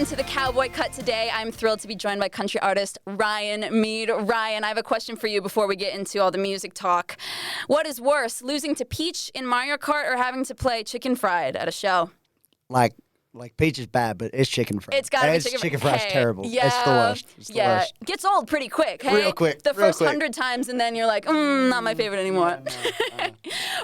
welcome to the Cowboy Cut today. I'm thrilled to be joined by country artist Ryan Mead. Ryan, I have a question for you before we get into all the music talk. What is worse, losing to Peach in Mario Kart or having to play chicken fried at a show? Like Peach is bad, but it's chicken fried. It's gotta be chicken fried. It's terrible. Yeah, it's the worst. It's the worst. Gets old pretty quick. Hey? Real quick. The first 100 times, and then you're like, not my favorite anymore. No.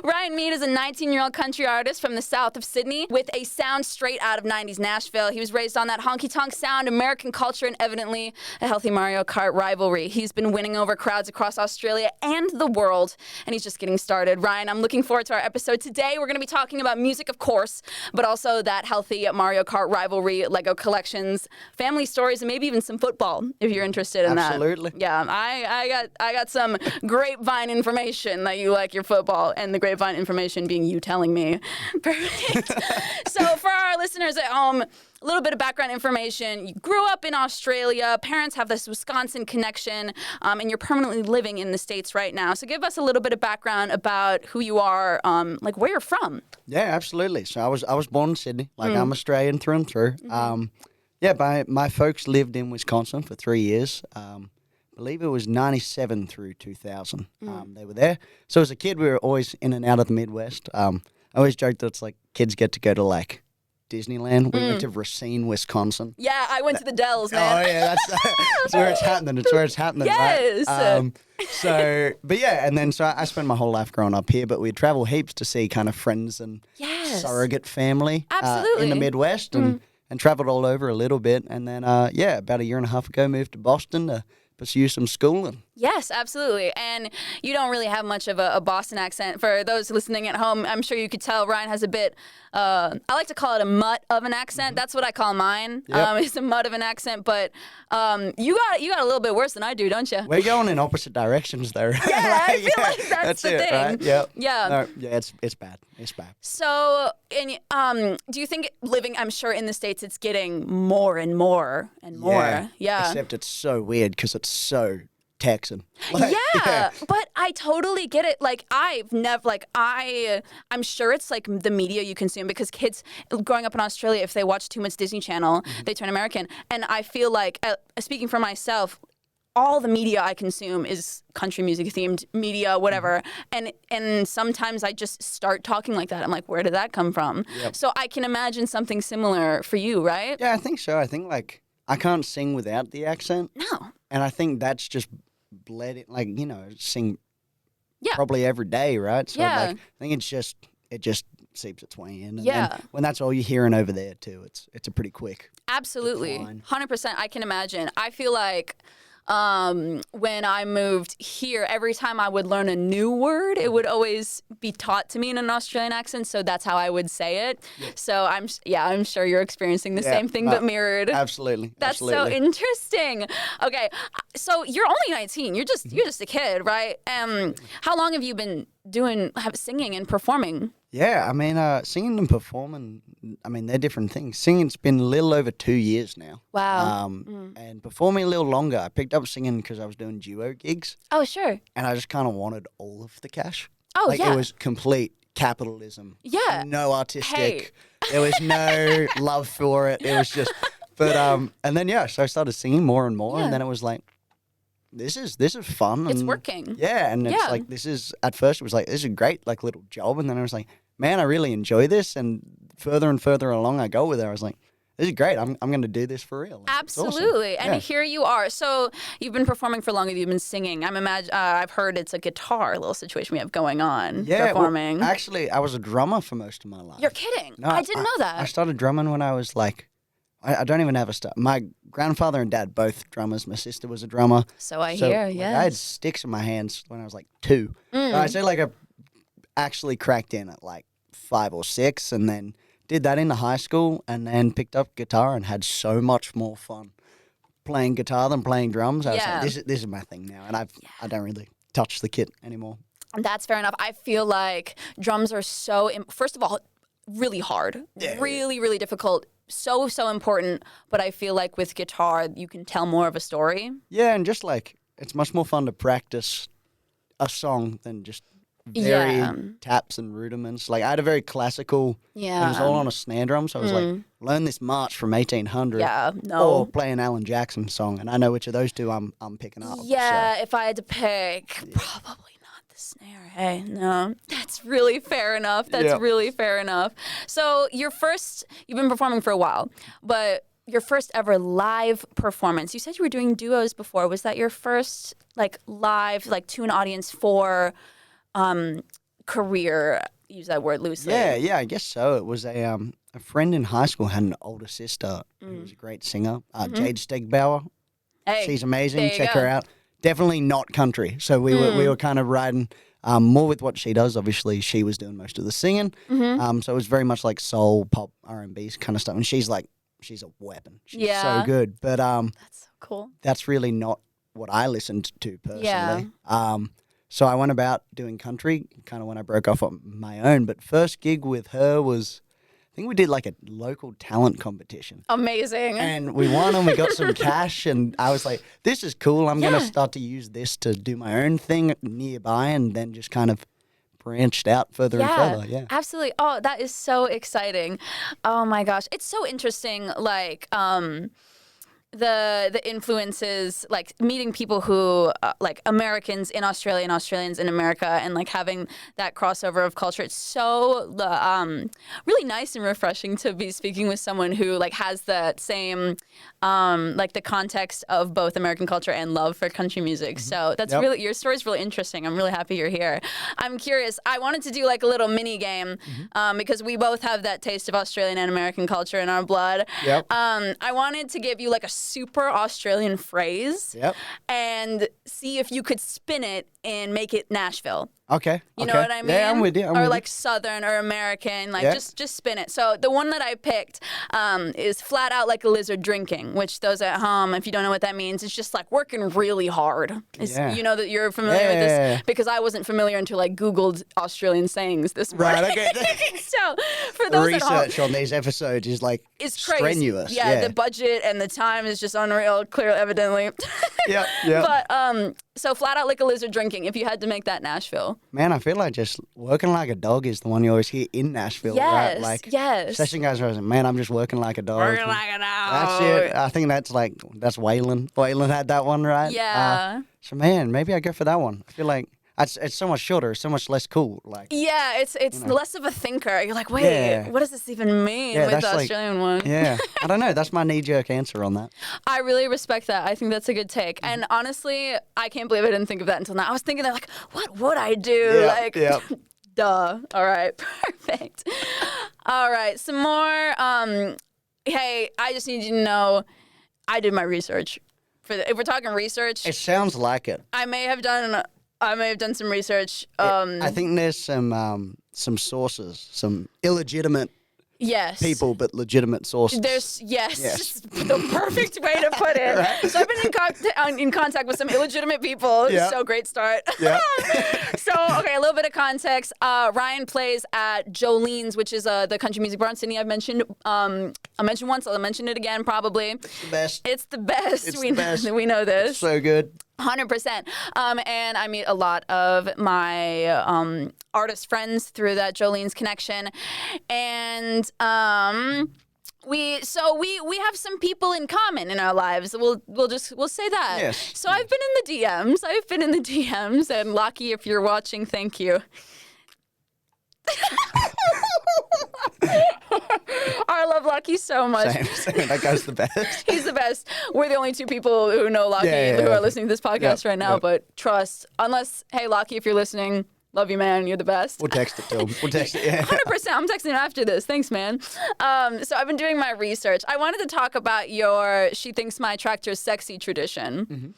Ryan Mead is a 19-year-old country artist from the south of Sydney with a sound straight out of 90s Nashville. He was raised on that honky-tonk sound, American culture, and evidently a healthy Mario Kart rivalry. He's been winning over crowds across Australia and the world, and he's just getting started. Ryan, I'm looking forward to our episode today. We're going to be talking about music, of course, but also that healthy Mario Kart rivalry, Lego collections, family stories, and maybe even some football, if you're interested in that. Absolutely. Yeah, I got some grapevine information that you like your football, and the grapevine information being you telling me. Perfect. So for our listeners at home, a little bit of background information. You grew up in Australia. Parents have this Wisconsin connection, and you're permanently living in the States right now. So give us a little bit of background about who you are, like where you're from. Yeah, absolutely. So I was born in Sydney. I'm Australian through and through. My folks lived in Wisconsin for 3 years. I believe it was 97 through 2000. They were there. So as a kid, we were always in and out of the Midwest. I always joke that it's like kids get to go to like Disneyland. We went to Racine, Wisconsin. Yeah, I went to the Dells, man. Oh yeah, that's where it's happening. It's where it's happening. Yes. Right? So I spent my whole life growing up here, but we'd travel heaps to see kind of friends and surrogate family in the Midwest and traveled all over a little bit. And then, about a year and a half ago, moved to Boston to pursue some schooling. Yes, absolutely. And you don't really have much of a Boston accent. For those listening at home, I'm sure you could tell Ryan has a bit, I like to call it a mutt of an accent. That's what I call mine. Yep. It's a mutt of an accent. But you got a little bit worse than I do, don't you? We're going in opposite directions there. Yeah, I feel like that's the thing. Right? Yep. Yeah. No, it's bad. It's bad. So, do you think living, I'm sure in the States, it's getting more and more and more. Yeah. Except it's so weird because it's so Texan. But I totally get it. Like, I'm sure it's like the media you consume, because kids growing up in Australia, if they watch too much Disney Channel, they turn American. And I feel like, speaking for myself, all the media I consume is country music themed media, whatever. And sometimes I just start talking like that. I'm like, where did that come from? Yep. So I can imagine something similar for you, right? Yeah, I think so. I think like I can't sing without the accent. No. And I think that's just bled it, sing probably every day, right? So I think it just seeps its way in. And then when that's all you're hearing over there too, it's a pretty quick Absolutely. decline. 100%. I can imagine. I feel like when I moved here, every time I would learn a new word, it would always be taught to me in an Australian accent. So that's how I would say it. Yeah. So I'm sure you're experiencing the same thing, but mirrored. Absolutely. That's so interesting. Okay, so you're only 19. You're just a kid, right? How long have you been singing and performing? Yeah, I mean, singing and performing, I mean, they're different things. Singing's been a little over 2 years now. Wow. And performing a little longer. I picked up singing because I was doing duo gigs. Oh, sure. And I just kind of wanted all of the cash. Oh, It was complete capitalism. Yeah. No artistic. Hey. There was no love for it. It was just, and then, so I started singing more and more. And then it was like, this is fun. It's and working. Yeah, and it's like, at first it was like, this is a great like little job. And then I was like, man, I really enjoy this. And further along I go with it, I was like, this is great. I'm going to do this for real. Absolutely. Awesome. And here you are. So you've been performing for longer. You've been singing. I've heard it's a guitar little situation we have going on performing. Well, actually, I was a drummer for most of my life. You're kidding. No, I didn't know that. I started drumming when I was like, I don't even have a start. My grandfather and dad, both drummers. My sister was a drummer. So I hear, yes. I had sticks in my hands when I was like 2. So I'd say like I actually cracked in at like 5 or 6, and then did that into high school, and then picked up guitar and had so much more fun playing guitar than playing drums. I was like, this is my thing now, and I don't really touch the kit anymore. That's fair enough. I feel like drums are first of all, really hard, really, really difficult. So important, but I feel like with guitar, you can tell more of a story. Yeah, and just like, it's much more fun to practice a song than just very Yeah. taps and rudiments. Like I had a very classical. Yeah. It was all on a snare drum, so I was like, learn this march from 1800. Yeah, Or no. play an Alan Jackson song, and I know which of those two I'm picking up. Yeah, So. if I had to pick, probably not the snare. Hey, no, that's really fair enough. That's Yep. really fair enough. So you've been performing for a while, but your first ever live performance, you said you were doing duos before. Was that your first like live, like to an audience for career? Use that word loosely. Yeah, I guess so. It was a friend in high school had an older sister who was a great singer, Jade Stegbauer. Hey, She's amazing. there you Check go. her out. Definitely not country. So we were kind of riding more with what she does. Obviously, she was doing most of the singing. So it was very much like soul, pop, R&B kind of stuff. And she's a weapon. She's so good. But That's so cool. that's really not what I listened to personally. Yeah. So I went about doing country kind of when I broke off on my own. But first gig with her was, I think we did like a local talent competition. Amazing. And we won and we got some cash. And I was like, this is cool. I'm going Yeah. to start to use this to do my own thing nearby, and then just kind of branched out further and further. Yeah. Absolutely. Oh, that is so exciting. Oh my gosh. It's so interesting, like, the influences, like meeting people who like Americans in Australia and Australians in America, and like having that crossover of culture. It's so really nice and refreshing to be speaking with someone who like has that same like the context of both American culture and love for country music. So that's Yep. really, your story's really interesting. I'm really happy you're here. I'm curious. I wanted to do like a little mini game because we both have that taste of Australian and American culture in our blood. Yep. I wanted to give you like a super Australian phrase Yep. and see if you could spin it and make it Nashville. Okay. You know okay. what I mean? Yeah, I'm with you. or like Southern or American, like Yeah. just spin it. So the one that I picked is flat out like a lizard drinking, which those at home, if you don't know what that means, it's just like working really hard. Yeah. You know that you're familiar with Yeah. this because I wasn't familiar until I Googled Australian sayings this morning. Right, okay. So for The those at home, research on these episodes is like it's crazy. strenuous. Yeah, the budget and the time is just unreal, clear, evidently. Yep. But so flat out like a lizard drinking, if you had to make that Nashville. Man, I feel like just working like a dog is the one you always hear in Nashville, Yes, right? Like, yes. session guys are like, man, I'm just working like a dog. Working like a dog. That's it. I think that's Waylon. Waylon had that one, right? Yeah. So, man, maybe I go for that one. I feel like it's so much shorter, so much less cool. Like, Yeah, it's less of a thinker. You're like, wait, Yeah. what does this even mean Yeah, with that's the like- Australian one? yeah, I don't know. That's my knee-jerk answer on that. I really respect that. I think that's a good take. And honestly, I can't believe I didn't think of that until now. I was thinking that, like, what would I do? Yeah, like, yeah. duh. All right, perfect. All right, some more. Hey, I just need you to know, I did my research. If we're talking research, It sounds like it. I may have done some research. I think there's some sources, some illegitimate Yes. people, but legitimate sources. There's Yes. the perfect way to put it. Right. So I've been in contact with some illegitimate people. Yeah. So great start. Yeah. So okay, a little bit of context. Ryan plays at Jolene's, which is the country music bar in Sydney. I mentioned once. I'll mention it again probably. the best. It's the best. It's we the best. we know this. So good. 100%. And I meet a lot of my artist friends through that Jolene's connection. And we have some people in common in our lives. We'll say that. Yes. So I've been in the DMs, and Lockie, if you're watching, thank you. I love Lockie so much. Same. That guy's the best. He's the best. We're the only two people who know Lockie who are listening to this podcast right now. Yep. But trust, hey, Lockie, if you're listening, love you, man. You're the best. We'll text it to him. We'll text it. Yeah. 100%. I'm texting him after this. Thanks, man. So I've been doing my research. I wanted to talk about your "She Thinks My Tractor's Sexy" tradition,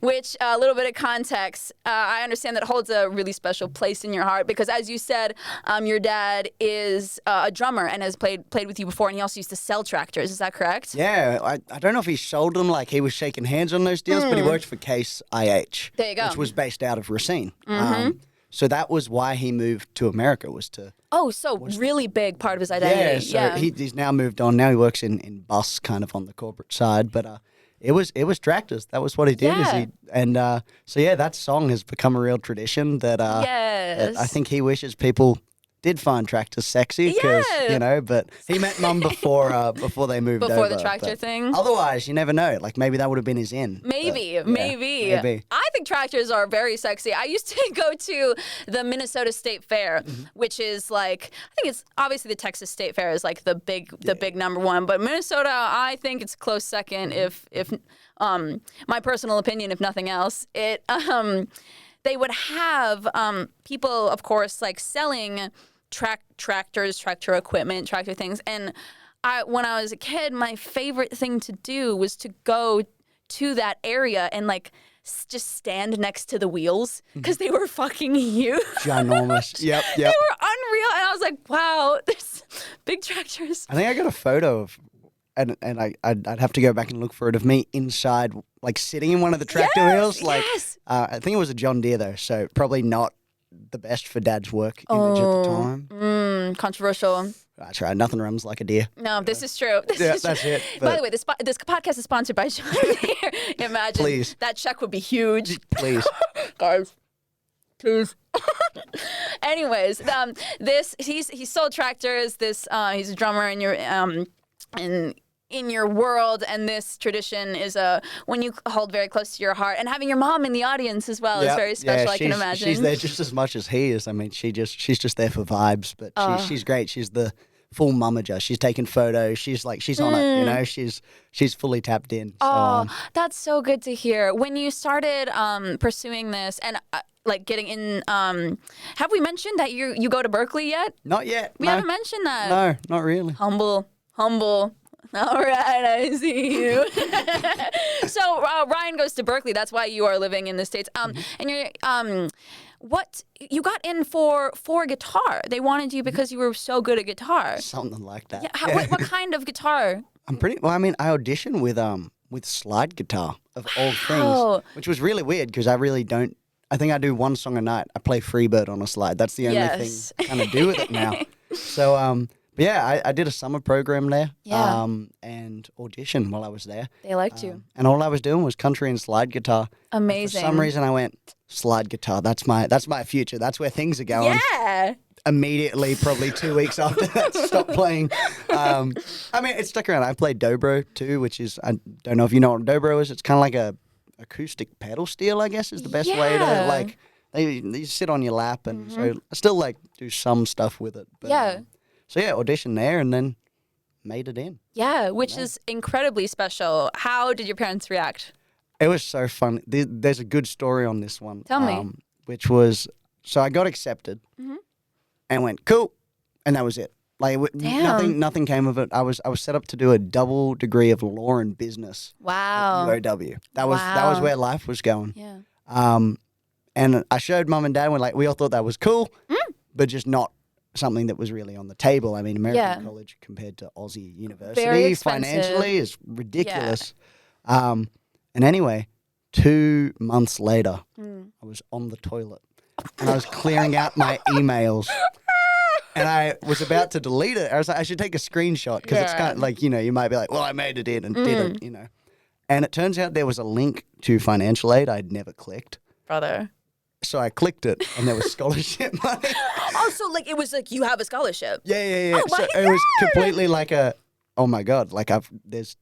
which a little bit of context. I understand that holds a really special place in your heart because, as you said, your dad is a drummer and has played with you before, and he also used to sell tractors. Is that correct? Yeah, I don't know if he sold them, like he was shaking hands on those deals, but he worked for Case IH. There you go. Which was based out of Racine. So that was why he moved to America, was to... Oh, so really big part of his identity. Yeah, so he's now moved on. Now he works in bus, kind of on the corporate side. But it was tractors. That was what he did. Yeah. So yeah, that song has become a real tradition that Yes. that I think he wishes people did find tractors sexy because but he met Mum before they moved over. Before the tractor thing. Otherwise, you never know. Like maybe that would have been his in. Maybe. Maybe. I think tractors are very sexy. I used to go to the Minnesota State Fair, which is like, I think it's obviously the Texas State Fair is like the big number one, but Minnesota, I think it's a close second. If my personal opinion, if nothing else, they would have people, of course, like selling tractors, tractor equipment, tractor things. And when I was a kid, my favorite thing to do was to go to that area and like just stand next to the wheels because they were fucking huge. Ginormous. Yep. They were unreal. And I was like, wow, there's big tractors. I think I got a photo of, and I'd have to go back and look for it, of me inside, like sitting in one of the tractor wheels. Like, I think it was a John Deere though, so probably not the best for Dad's work image at the time. Controversial. That's right. Nothing runs like a deer. No, this is true. That's it. By the way, this podcast is sponsored by John Deere. Imagine. Please. That check would be huge. Please. Guys. Please. Anyways, he sold tractors. He's a drummer in your world, and this tradition is one you hold very close to your heart. And having your mom in the audience as well is very special. I can imagine. She's there just as much as he is. I mean, she's just there for vibes, but she's great. She's the full momager. She's taking photos. She's on it. She's fully tapped in. So, that's so good to hear. When you started pursuing this and like getting in, have we mentioned that you go to Berkeley yet? Not yet. We haven't mentioned that. No, not really. Humble. All right, I see you. So Ryan goes to Berkeley. That's why you are living in the States. And you're what you got in for guitar? They wanted you because you were so good at guitar. Something like that. Yeah. What kind of guitar? I auditioned with slide guitar of all things, which was really weird because I really don't. I think I do one song a night. I play Freebird on a slide. That's the only thing I kind of do with it now. So but yeah, I did a summer program there and auditioned while I was there. They liked you. And all I was doing was country and slide guitar. Amazing. And for some reason I went, slide guitar, that's my future. That's where things are going. Yeah. Immediately, probably 2 weeks after that, stopped playing. I mean, it stuck around. I played dobro too, which is, I don't know if you know what dobro is. It's kind of like a acoustic pedal steel, I guess, is the best way to, like, they sit on your lap. And so I still, like, do some stuff with it. But, so yeah, auditioned there and then made it in. Yeah, which is incredibly special. How did your parents react? It was so fun. There's a good story on this one. Tell me. Which was, so I got accepted and went, cool. And that was it. Like nothing came of it. I was set up to do a double degree of law and business. Wow. At UOW. That was where life was going. Yeah. And I showed Mum and Dad, and we all thought that was cool, but just not something that was really on the table. I mean, American college compared to Aussie university financially is ridiculous. And anyway, 2 months later, I was on the toilet and I was clearing out my emails and I was about to delete it. I was like, I should take a screenshot because it's kind of like, you might be like, well, I made it in and did it, And it turns out there was a link to financial aid I'd never clicked. Brother. So I clicked it, and there was scholarship money. Oh, so like it was like you have a scholarship. Yeah. Oh, so it was completely like oh my god, like there's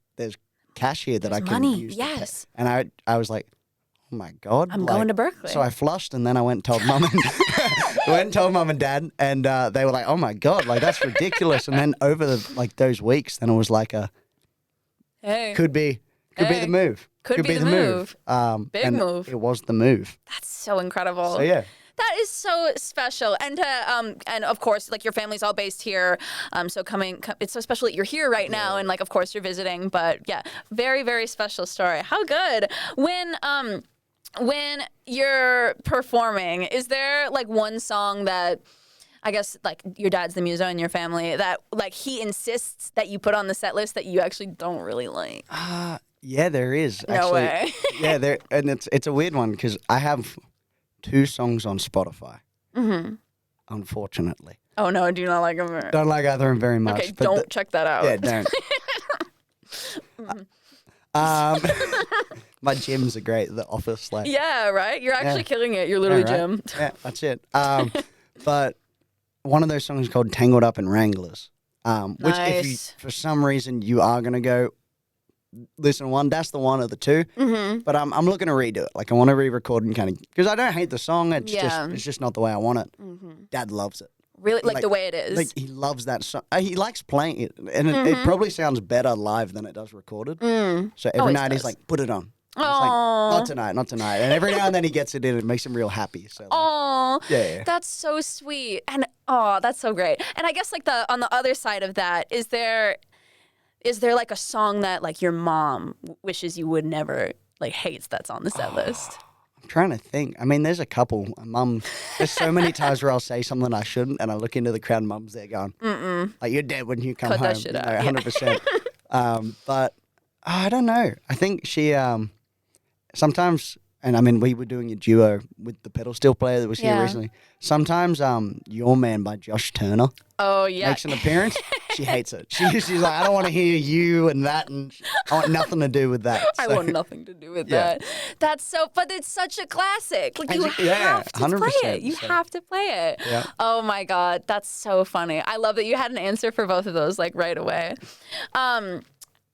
cash here that I can use. Yes. And I was like, oh my god, I'm going to Berkeley. So I flushed, and then I went and told Mum and Dad, and they were like, oh my god, like that's ridiculous. And then over those weeks, then it was like could be the move. Could be the move. Big move. It was the move. That's so incredible. So yeah. That is so special, and of course, like your family's all based here, so it's so special that you're here right now, and like of course you're visiting. But yeah, very very special story. How good when you're performing, is there like one song that I guess like your dad's the muso in your family that like he insists that you put on the set list that you actually don't really like? Yeah, there is. Actually. No way. Yeah, and it's a weird one because I have 2 songs on Spotify. Unfortunately. Oh no, I do not like them. Don't like either of them very much. Okay, don't check that out. Yeah, don't. My gyms are great. The office, like Yeah, right? You're actually killing it. You're yeah, literally right? gym. Yeah, that's it. But one of those songs is called "Tangled Up in Wranglers," which if you Nice. for some reason you are gonna go listen to one, that's the one of the two. Mm-hmm. But I'm looking to redo it. Like I want to re-record and kind of because I don't hate the song. It's Yeah. just not the way I want it. Mm-hmm. Dad loves it. Really? Like the way it is? Like he loves that song. He likes playing it, and it Mm-hmm. probably sounds better live than it does recorded. Mm. So every Always night he's does. like, "Put it on." And it's Aw. like, not tonight. And every now and then he gets it in. It makes him real happy. So like, Oh, yeah. that's so sweet. And that's so great. And I guess like on the other side of that, is there like a song that like your mom wishes you would never like hates that's on the set list? I'm trying to think. I mean, there's a couple. Mum, there's so many times where I'll say something I shouldn't, and I look into the crowd, and Mum's there going, like, you're dead when you come Cut home. that shit you know, out. Yeah. 100%. But I don't know. I think she sometimes, and I mean, we were doing a duo with the pedal steel player that was here Yeah. recently. Sometimes Your Man by Josh Turner Oh yeah. makes an appearance. She hates it. She's like, I don't want to hear you and that, and I want nothing to do with that. I So- want nothing to do with Yeah. that. That's so, but it's such a classic. Like you Yeah, have to play 100%, it. You so- have to play it. Yeah. Oh my God, that's so funny. I love that you had an answer for both of those like right away.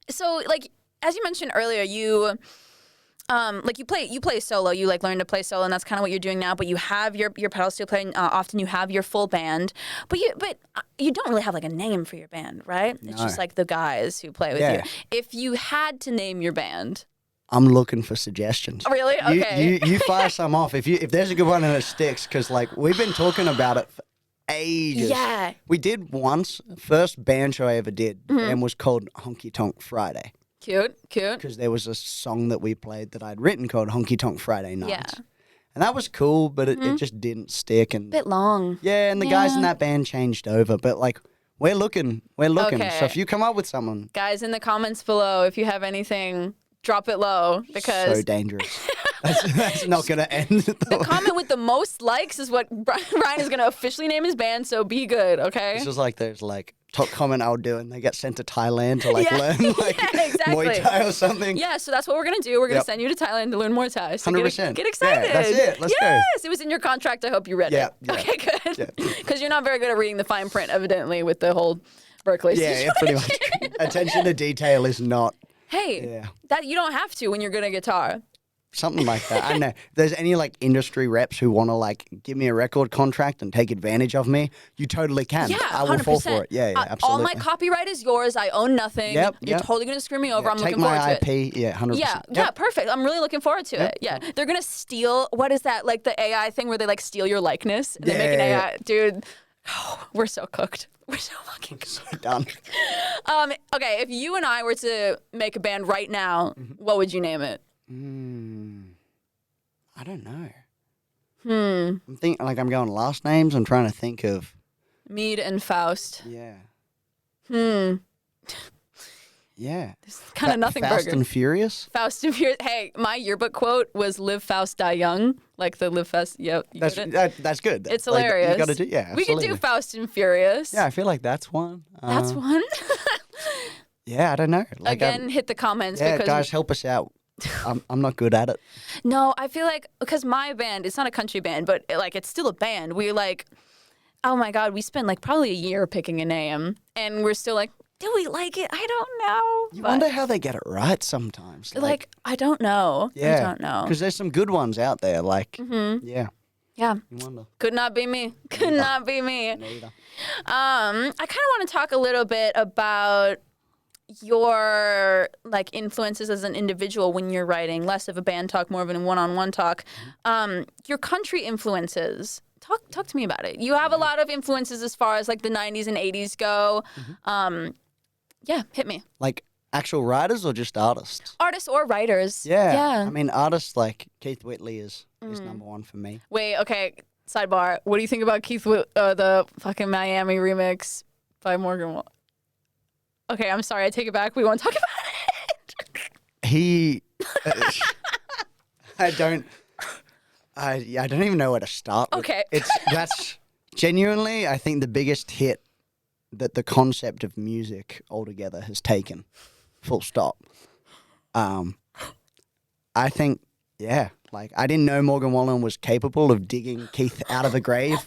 So like as you mentioned earlier, you like you play solo. You like learn to play solo, and that's kind of what you're doing now. But you have your pedal steel playing. Often you have your full band, but you don't really have like a name for your band, right? It's No. just like the guys who play with Yeah. you. If you had to name your band, I'm looking for suggestions. really? Okay. You fire some off if there's a good one and it sticks, because like we've been talking about it for ages. Yeah. We did once. First band show I ever did, and was called Honky Tonk Friday, Cute. because there was a song that we played that I'd written called Honky Tonk Friday Nights. Yeah. And that was cool, but it just didn't stick. And Bit long. yeah, and the guys in Yeah. that band changed over, but like we're looking. Okay. So if you come up with someone, Guys, in the comments below, if you have anything, drop it low because so dangerous. that's not going to end. the comment with the most likes is what Ryan is going to officially name his band. So be good, okay? It's just like there's like top comment I'll do, and they get sent to Thailand to like Yeah. learn like Yeah, exactly. Muay Thai or something. Yeah, so that's what we're gonna do. We're gonna Yep. send you to Thailand to learn more Thai. So 100%. Get excited. Yeah, that's it. Let's go. Yes, it was in your contract. I hope you read Yeah, it. yeah. Okay, good. Yeah. Because you're not very good at reading the fine print, evidently, with the whole Berkeley. Yeah, pretty much. Attention to detail is not Hey, Yeah. that you don't have to when you're good at guitar. something like that. I don't know. If there's any like industry reps who want to like give me a record contract and take advantage of me, you totally can. Yeah, I will 100%. fall for it. Yeah, All absolutely. my copyright is yours. I own nothing. Yep, You're yep. totally gonna screw me over. I'm Take looking forward my to it. IP. Yeah, 100%. Yeah, perfect. I'm really looking forward to it. Yeah, they're gonna steal. What is that? Like the AI thing where they like steal your likeness and they make an Yeah. AI. Dude, we're so cooked. We're so fucking cooked. So done. Okay, if you and I were to make a band right now, Mm-hmm. what would you name it? I don't know. Hmm. I'm thinking like I'm going last names. I'm trying to think of. Mead and Faust. Yeah. Hmm. Yeah. Kind of nothing Fast burger. and Furious. Faust and Furious. Hey, my yearbook quote was "Live Faust, die young." Like the Live Faust. Yep. You That's get it? that's good. It's Like, hilarious. You got to do yeah. We could do absolutely. Faust and Furious. Yeah, I feel like that's one. That's one. Yeah, I don't know. Like, Again, hit the comments yeah, because guys, help us out. I'm not good at it. no, I feel like because my band, it's not a country band, but like it's still a band. We like, oh my god, we spent like probably a year picking a name, and we're still like, do we like it? I don't know. You But, wonder how they get it right sometimes. like I don't know. yeah, I don't know. Because there's some good ones out there. Like, Mm-hmm. yeah, Yeah, you wonder. could not be me. Could not be me. Neither. I kind of want to talk a little bit about your like influences as an individual when you're writing, less of a band talk, more of a one-on-one talk. Your country influences. Talk to me about it. You have a lot of influences as far as like the 90s and 80s go. Yeah, hit me. Like actual writers or just artists? Artists or writers. Yeah. Yeah. I mean, artists like Keith Whitley is Mm. number one for me. Wait, okay. Sidebar. What do you think about the fucking Miami remix by Morgan Wall? Okay, I'm sorry. I take it back. We won't talk about it. He, I don't even know where to start. with. Okay. That's genuinely, I think, the biggest hit that the concept of music altogether has taken. Full stop. I think, yeah, like I didn't know Morgan Wallen was capable of digging Keith out of a grave,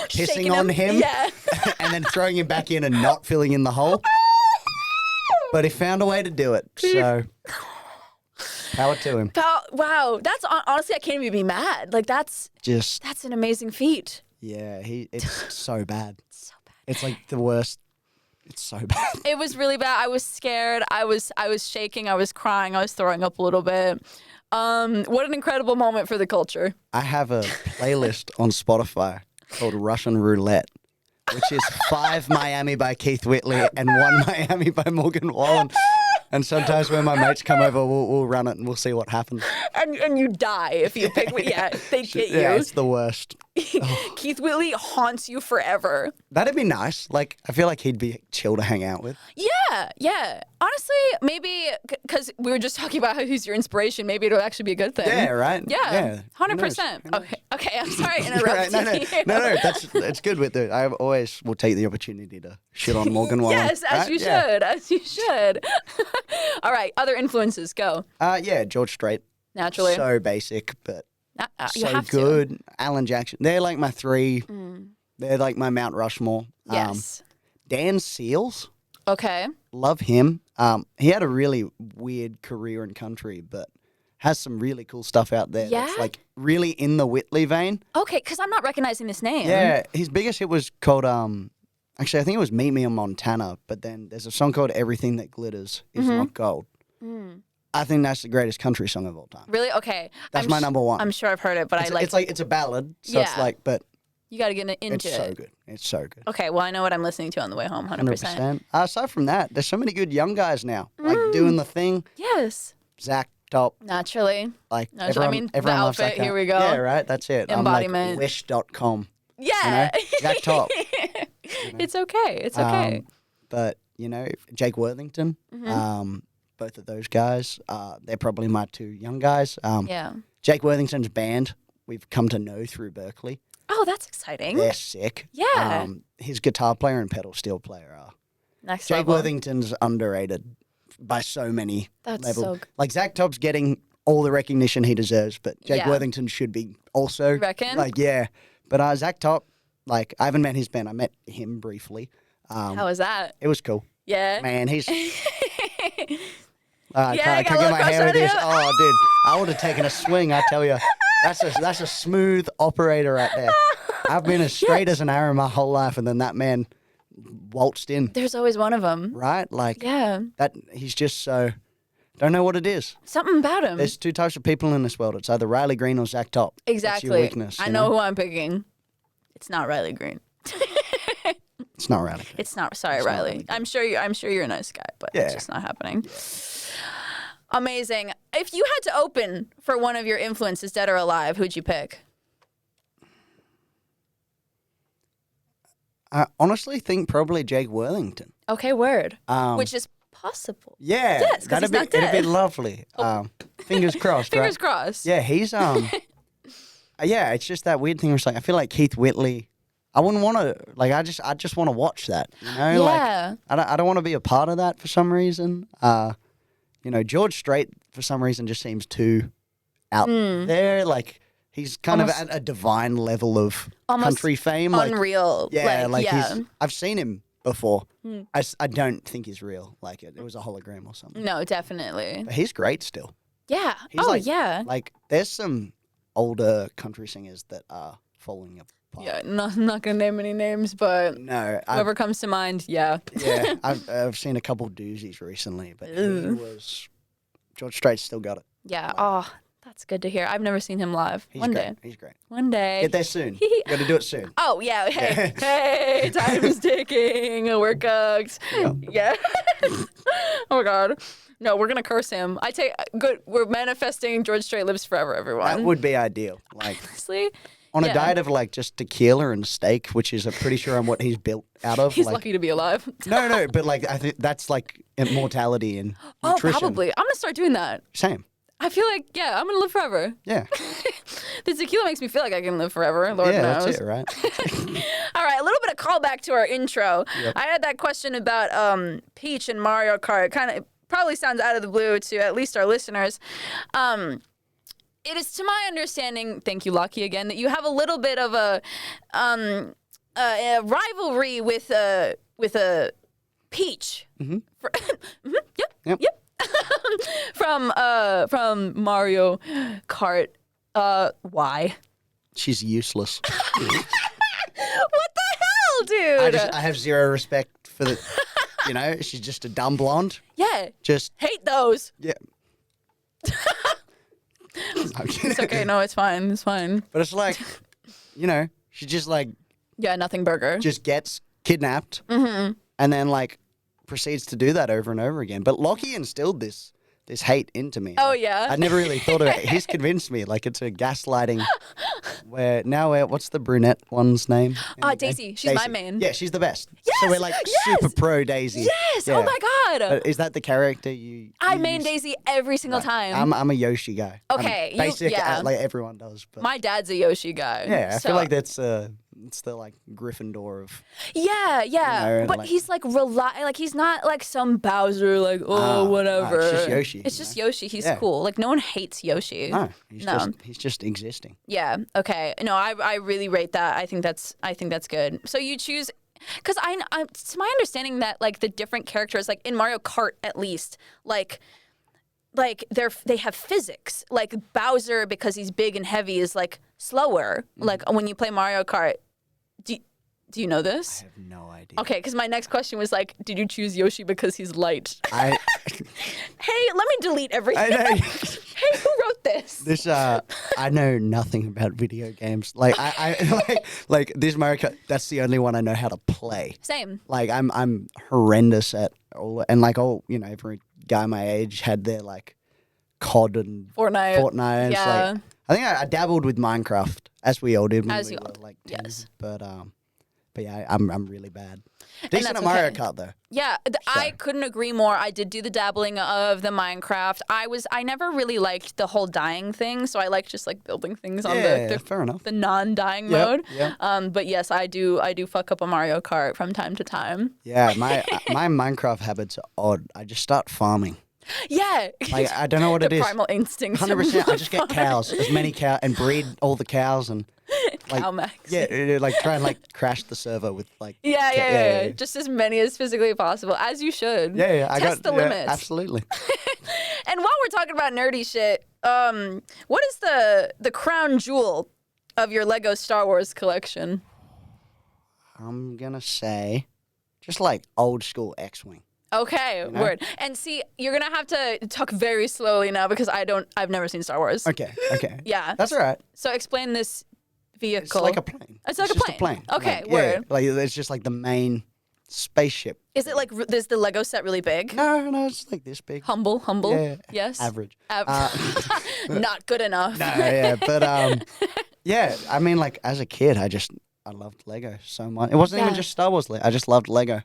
pissing on him, Yeah. and then throwing him back in and not filling in the hole. But he found a way to do it. So, power to him. Wow. That's honestly, I can't even be mad. Like that's an amazing feat. Yeah, it's so bad. So bad. It's like the worst. It's so bad. It was really bad. I was scared. I was shaking. I was crying. I was throwing up a little bit. What an incredible moment for the culture. I have a playlist on Spotify called Russian Roulette, which is 5 Miami by Keith Whitley and 1 Miami by Morgan Wallen. And sometimes when my mates come over, we'll run it and we'll see what happens. And you die if you pick. Yeah, they get you. Yeah, it's the worst. Keith Whitley haunts you forever. That'd be nice. Like, I feel like he'd be chill to hang out with. Yeah. Honestly, maybe because we were just talking about how he's your inspiration. Maybe it'll actually be a good thing. Yeah, right? Yeah, 100%. Okay. I'm sorry to interrupt you. No. That's good with it. I always will take the opportunity to shit on Morgan Wallen. Yes, as you should. All right, other influences, go. Yeah, George Strait. Naturally. So basic, but you so have good. to. Alan Jackson. They're like my 3. They're like my Mount Rushmore. Yes. Dan Seals. Okay. Love him. He had a really weird career in country, but has some really cool stuff out there. Yeah? That's like really in the Whitley vein. Okay, because I'm not recognizing this name. Yeah, his biggest hit was called, actually, I think it was Meet Me in Montana, but then there's a song called Everything That Glitters Is Not Gold. I think that's the greatest country song of all time. Really? Okay. That's my number one. I'm sure I've heard it, but it's a ballad, so it's like, but you got to get into it's it. so good. It's so good. Okay, well, I know what I'm listening to on the way home, 100%. Aside from that, there's so many good young guys now, like doing the thing. Yes. Zach Top. Naturally. Like Everyone the loves outfit, that guy. Here we go. Yeah, right. That's it. Embodiment. I'm like wish.com. Yeah. You know? Zach Top. It's okay. It's okay. But, Jake Worthington, both of those guys, they're probably my 2 young guys. Yeah. Jake Worthington's band, we've come to know through Berkeley. Oh, that's exciting. They're sick. Yeah. His guitar player and pedal steel player are. Next Jake level. Worthington's underrated by so many That's levels. so good. Like, Zach Top's getting all the recognition he deserves, but Jake Yeah. Worthington should be also. You reckon? Like, yeah. But Zach Top, like, I haven't met his band. I met him briefly. How was that? It was cool. Yeah. Man, he's... I got a Can I little get my crush hair on with this? him. Oh, dude, I would have taken a swing, I tell you. That's a smooth operator right there. I've been as straight as an arrow my whole life, and then that man waltzed in, There's always one of them. right? Like, Yeah. that. He's just so... Don't know what it is. Something about him. There's 2 types of people in this world. It's either Riley Green or Zach Top. Exactly. That's your weakness. I you know who I'm picking. It's not Riley Green. It's not Riley. It's not. Sorry, It's not Riley. Riley. I'm sure you're a nice guy, but Yeah. it's just not happening. Amazing. If you had to open for one of your influences, dead or alive, who'd you pick? I honestly think probably Jake Worthington. Okay, word. Which is possible. Yeah. Yes, 'cause he's not It'd be dead. lovely. Fingers crossed, Fingers right? crossed. Yeah, he's yeah, it's just that weird thing where it's like I feel like Keith Whitley. I wouldn't want to like. I just want to watch that. Yeah. Like I don't want to be a part of that for some reason. George Strait for some reason just seems too out there. Like he's kind of at a divine level of country fame. Like, Unreal. yeah, yeah. I've seen him before. I don't think he's real. Like it was a hologram or something. No, definitely. But he's great still. Yeah. He's yeah. Like there's some older country singers that are falling apart. Yeah, not gonna name any names, but No, whoever comes to mind, yeah. yeah, I've seen a couple doozies recently, but George Strait's still got it. Yeah. Oh, that's good to hear. I've never seen him live. He's One great. day. He's great. One day. Get there soon. You got to do it soon. Oh yeah. Hey, time's ticking. We're cooked. Yeah. Oh my God. No, we're gonna curse him. We're manifesting George Strait lives forever, everyone. That would be ideal. Like Honestly. on a Yeah. diet of like just tequila and steak, which is pretty sure I'm what he's built out of. He's like, lucky to be alive. No, but like I think that's like immortality and Oh, nutrition. probably. I'm gonna start doing that. Same. I feel like, yeah, I'm gonna live forever. Yeah. The tequila makes me feel like I can live forever. Lord yeah, knows. that's it, right? All right, a little bit of callback to our intro. I had that question about Peach and Mario Kart. Kind of probably sounds out of the blue to at least our listeners. It is to my understanding, thank you, Lucky, again, that you have a little bit of a rivalry with a Peach. Mm-hmm. Yep. From Mario Kart. Why? She's useless. What the hell, dude? I have zero respect for the. She's just a dumb blonde. Yeah. Just hate those. Yeah. It's okay. No, it's fine. It's fine. But it's like, she just like. Yeah, nothing burger. Just gets kidnapped. Mm-hmm. And then like proceeds to do that over and over again. But Lockie instilled this hate into me. Oh, yeah? I never really thought of it. He's convinced me. Like, it's a gaslighting what's the brunette one's name? Daisy. She's my main. Yeah, she's the best. Yes! So we're like super pro Daisy. Yes! Yeah. Oh, my God. Is that the character you I main Daisy every single time. I'm a Yoshi guy. Okay. Basically, like everyone does. But my dad's a Yoshi guy. yeah, I feel like that's it's the like Gryffindor of. Yeah. But he's like he's not like some Bowser whatever. It's just Yoshi. It's just Yoshi. He's cool. Like no one hates Yoshi. No, he's just existing. Yeah. Okay. No, I really rate that. I think that's good. So you choose. Because it's my understanding that like the different characters, like in Mario Kart at least, like they have physics. Like Bowser, because he's big and heavy, is like slower. Mm-hmm. Like when you play Mario Kart, do you know this? I have no idea. Okay, because my next question was like, did you choose Yoshi because he's light? Hey, let me delete everything. Hey, who wrote this? This I know nothing about video games. Like I like this Mario Kart. That's the only one I know how to play. Same. Like I'm horrendous at all, and like every guy my age had their like COD and Fortnite. And yeah. Like, I think I dabbled with Minecraft as we all did when we were like 10. Yes. But yeah, I'm really bad. Decent at Mario Kart though. Yeah, I couldn't agree more. I did do the dabbling of the Minecraft. I never really liked the whole dying thing, so I like just like building things on fair enough. the non-dying mode. Yeah. But yes, I do fuck up a Mario Kart from time to time. Yeah, my Minecraft habits are odd. I just start farming. Yeah. Like I don't know what it is. Primal instincts. 100%. I just get cows, as many cows, and breed all the cows and. Like, Cowmax. Yeah, like try and like crash the server with like. Yeah. Just as many as physically possible, as you should. Yeah. Test the limits. Absolutely. And while we're talking about nerdy shit, what is the crown jewel of your Lego Star Wars collection? I'm gonna say, just like old school X-wing. Okay, word. And see, you're gonna have to talk very slowly now because I've never seen Star Wars. Okay. Yeah. That's all right. So explain this vehicle. It's like a plane. It's like just a plane. Okay, like, word. Yeah, like it's just like the main spaceship. Is it like, is the Lego set really big? No, it's like this big. Humble. Yeah. Yes. Average. Not good enough. No, yeah, but yeah. I mean, like as a kid, I loved Lego so much. It wasn't even just Star Wars. I just loved Lego.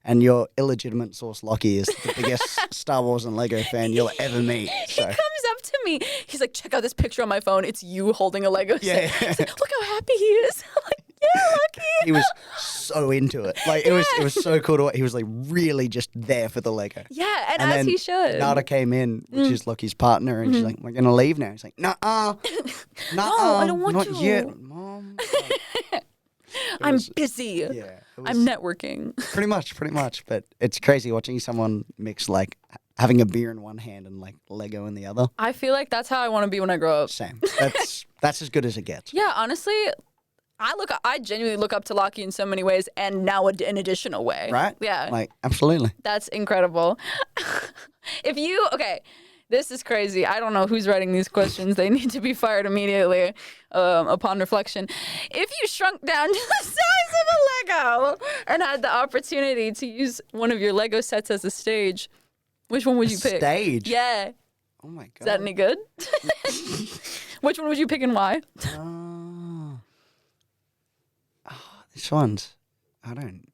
And your illegitimate source, Lockie, is the biggest Star Wars and Lego fan you'll ever meet. So. He comes up to me. He's like, check out this picture on my phone. It's you holding a Lego set. Yeah. He's like, look how happy he is. I'm like, yeah, Lockie. He was so into it. Like it was so cool to watch. He was like really just there for the Lego. Yeah, and as he should. Nada came in, which is Lockie's partner, and she's like, we're gonna leave now. He's like, no, I don't want not to. yet, Mom. I'm busy. Yeah. I'm networking. Pretty much. But it's crazy watching someone mix like having a beer in one hand and like Lego in the other. I feel like that's how I want to be when I grow up. Same. That's as good as it gets. Yeah, honestly, I genuinely look up to Lockie in so many ways, and now an additional way. Right? Yeah. Like absolutely. That's incredible. This is crazy. I don't know who's writing these questions. They need to be fired immediately upon reflection. If you shrunk down to the size of a Lego and had the opportunity to use one of your Lego sets as a stage, which one would you pick? Stage? Yeah. Oh my God. Is that any good? Which one would you pick and why? This one's, I don't,